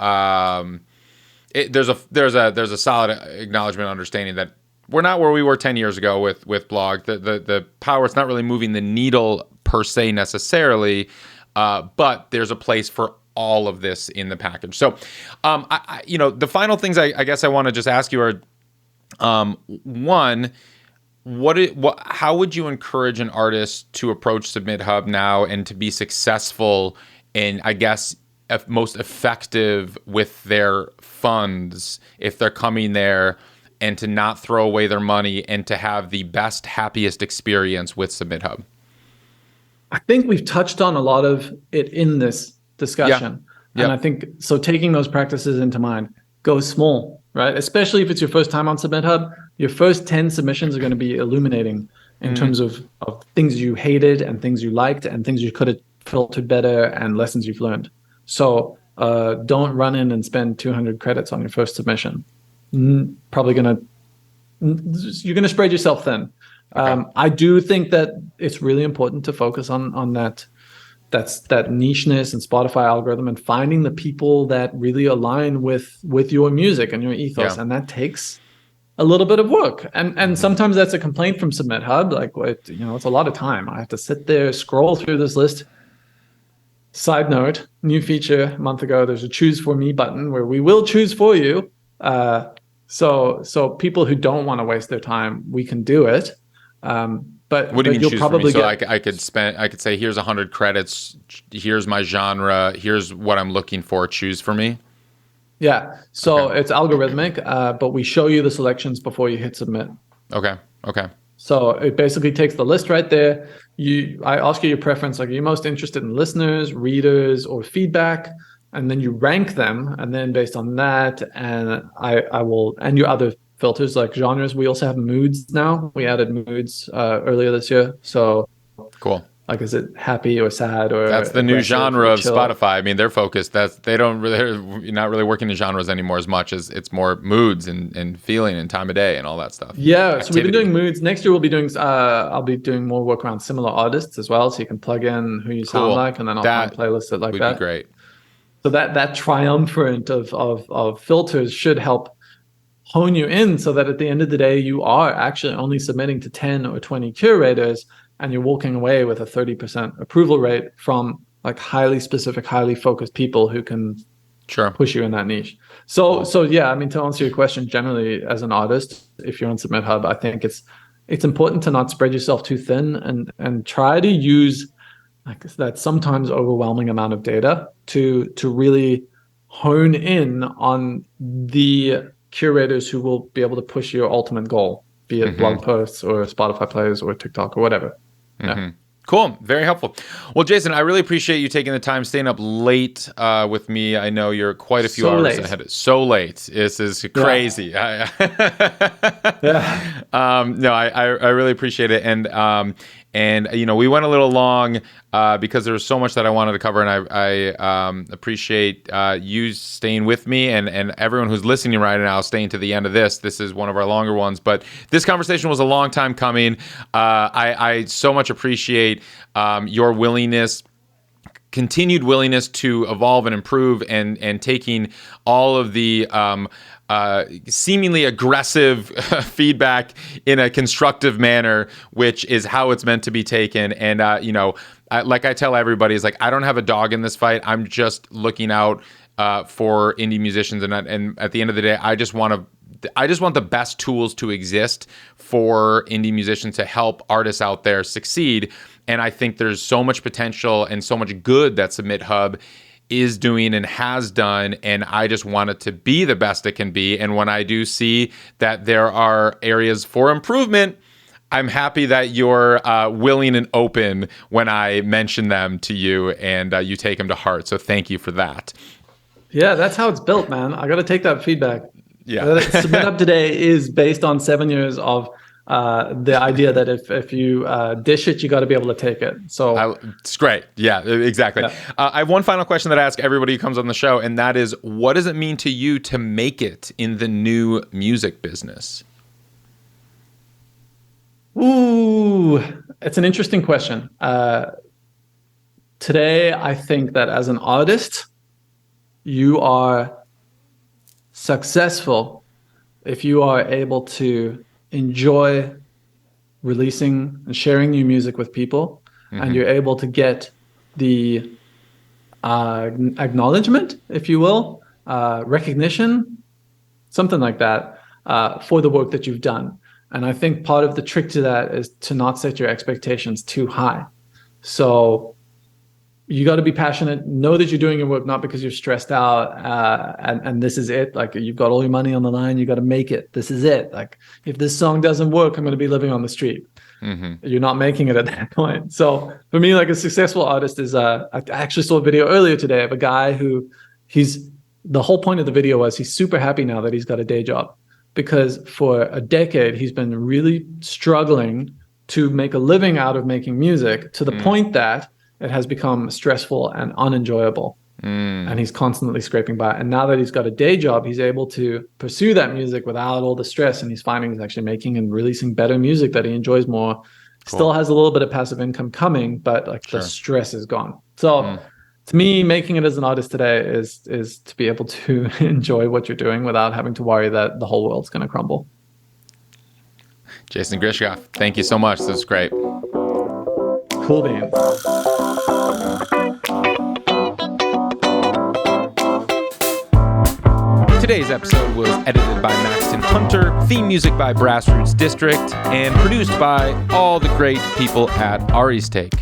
there's a solid acknowledgement, understanding that we're not where we were 10 years ago with blog. The power, it's not really moving the needle per se necessarily, but there's a place for all of this in the package. So the final things I guess I want to just ask you are, one, how would you encourage an artist to approach SubmitHub now and to be successful in, I guess, most effective with their funds if they're coming there, and to not throw away their money and to have the best, happiest experience with SubmitHub? I think we've touched on a lot of it in this discussion. Yeah. And I think, so taking those practices into mind, go small, right? Especially if it's your first time on SubmitHub, your first 10 submissions are going to be illuminating in terms of things you hated and things you liked and things you could have filtered better and lessons you've learned. So don't run in and spend 200 credits on your first submission. You're going to spread yourself thin. Okay. I do think that it's really important to focus on that nicheness and Spotify algorithm, and finding the people that really align with your music and your ethos. Yeah. And that takes a little bit of work. And sometimes that's a complaint from SubmitHub. Like, it's a lot of time. I have to sit there, scroll through this list. Side note, new feature a month ago, there's a choose for me button where we will choose for you. So people who don't want to waste their time, we can do it. But what do you mean, you'll choose probably for me? So I could say, here's 100 credits, here's my genre, here's what I'm looking for, choose for me. Yeah. So It's algorithmic, but we show you the selections before you hit submit. Okay. So it basically takes the list right there. I ask you your preference, like, are you most interested in listeners, readers, or feedback? And then you rank them, and then based on that, and I will, and your other filters like genres. We also have moods now. We added moods earlier this year. So cool. Like, is it happy or sad or that's the new genre of chill? Spotify. I mean, they're focused. They're not really working in genres anymore as much as it's more moods and feeling and time of day and all that stuff. Yeah, so we've been doing moods. Next year we'll be doing. I'll be doing more work around similar artists as well, so you can plug in who you sound like, and then I'll try and playlist it like that. Would be great. So that triumvirate of filters should help hone you in, so that at the end of the day you are actually only submitting to 10 or 20 curators, and you're walking away with a 30% approval rate from like highly specific, highly focused people who can push you in that niche. So yeah, I mean, to answer your question, generally as an artist, if you're on SubmitHub, I think it's important to not spread yourself too thin, and try to use like that sometimes overwhelming amount of data to really hone in on the curators who will be able to push your ultimate goal, be it blog posts or Spotify plays or TikTok or whatever. Yeah. Cool. Very helpful. Well, Jason, I really appreciate you taking the time, staying up late with me. I know you're quite a few hours ahead. So late. This is crazy. Yeah. No, I really appreciate it. And you know, we went a little long because there was so much that I wanted to cover, and I appreciate you staying with me and everyone who's listening right now staying to the end of this. This is one of our longer ones, but this conversation was a long time coming. I so much appreciate your continued willingness to evolve and improve, and taking all of the seemingly aggressive feedback in a constructive manner, which is how it's meant to be taken. And, you know, like I tell everybody, is like, I don't have a dog in this fight. I'm just looking out for indie musicians. And at the end of the day, I just want the best tools to exist for indie musicians to help artists out there succeed. And I think there's so much potential and so much good that SubmitHub is doing and has done, and I just want it to be the best it can be. And when I do see that there are areas for improvement, I'm happy that you're willing and open when I mention them to you, and you take them to heart. So thank you for that. Yeah, that's how it's built, man. I got to take that feedback. Yeah. SubmitHub today is based on 7 years of the idea that if you dish it, you got to be able to take it. So it's great. Yeah, exactly. Yeah. I have one final question that I ask everybody who comes on the show, and that is, what does it mean to you to make it in the new music business? Ooh, it's an interesting question. Today, I think that as an artist, you are successful if you are able to enjoy releasing and sharing new music with people, and you're able to get the acknowledgement, if you will, recognition, something like that, for the work that you've done. And I think part of the trick to that is to not set your expectations too high. So you got to be passionate, know that you're doing your work not because you're stressed out and this is it. Like, you've got all your money on the line, you got to make it. This is it. Like, if this song doesn't work, I'm going to be living on the street. You're not making it at that point. So for me, like, a successful artist is, I actually saw a video earlier today of a guy who the whole point of the video was he's super happy now that he's got a day job, because for a decade, he's been really struggling to make a living out of making music, to the point that it has become stressful and unenjoyable. And he's constantly scraping by. And now that he's got a day job, he's able to pursue that music without all the stress. And he's finding he's actually making and releasing better music that he enjoys more. Cool. Still has a little bit of passive income coming, but like the stress is gone. So to me, making it as an artist today is to be able to enjoy what you're doing without having to worry that the whole world's going to crumble. Jason Grishkoff, thank you so much. This was great. Cool beans. Today's episode was edited by Maxton Hunter, theme music by Grassroots District, and produced by all the great people at Ari's Take.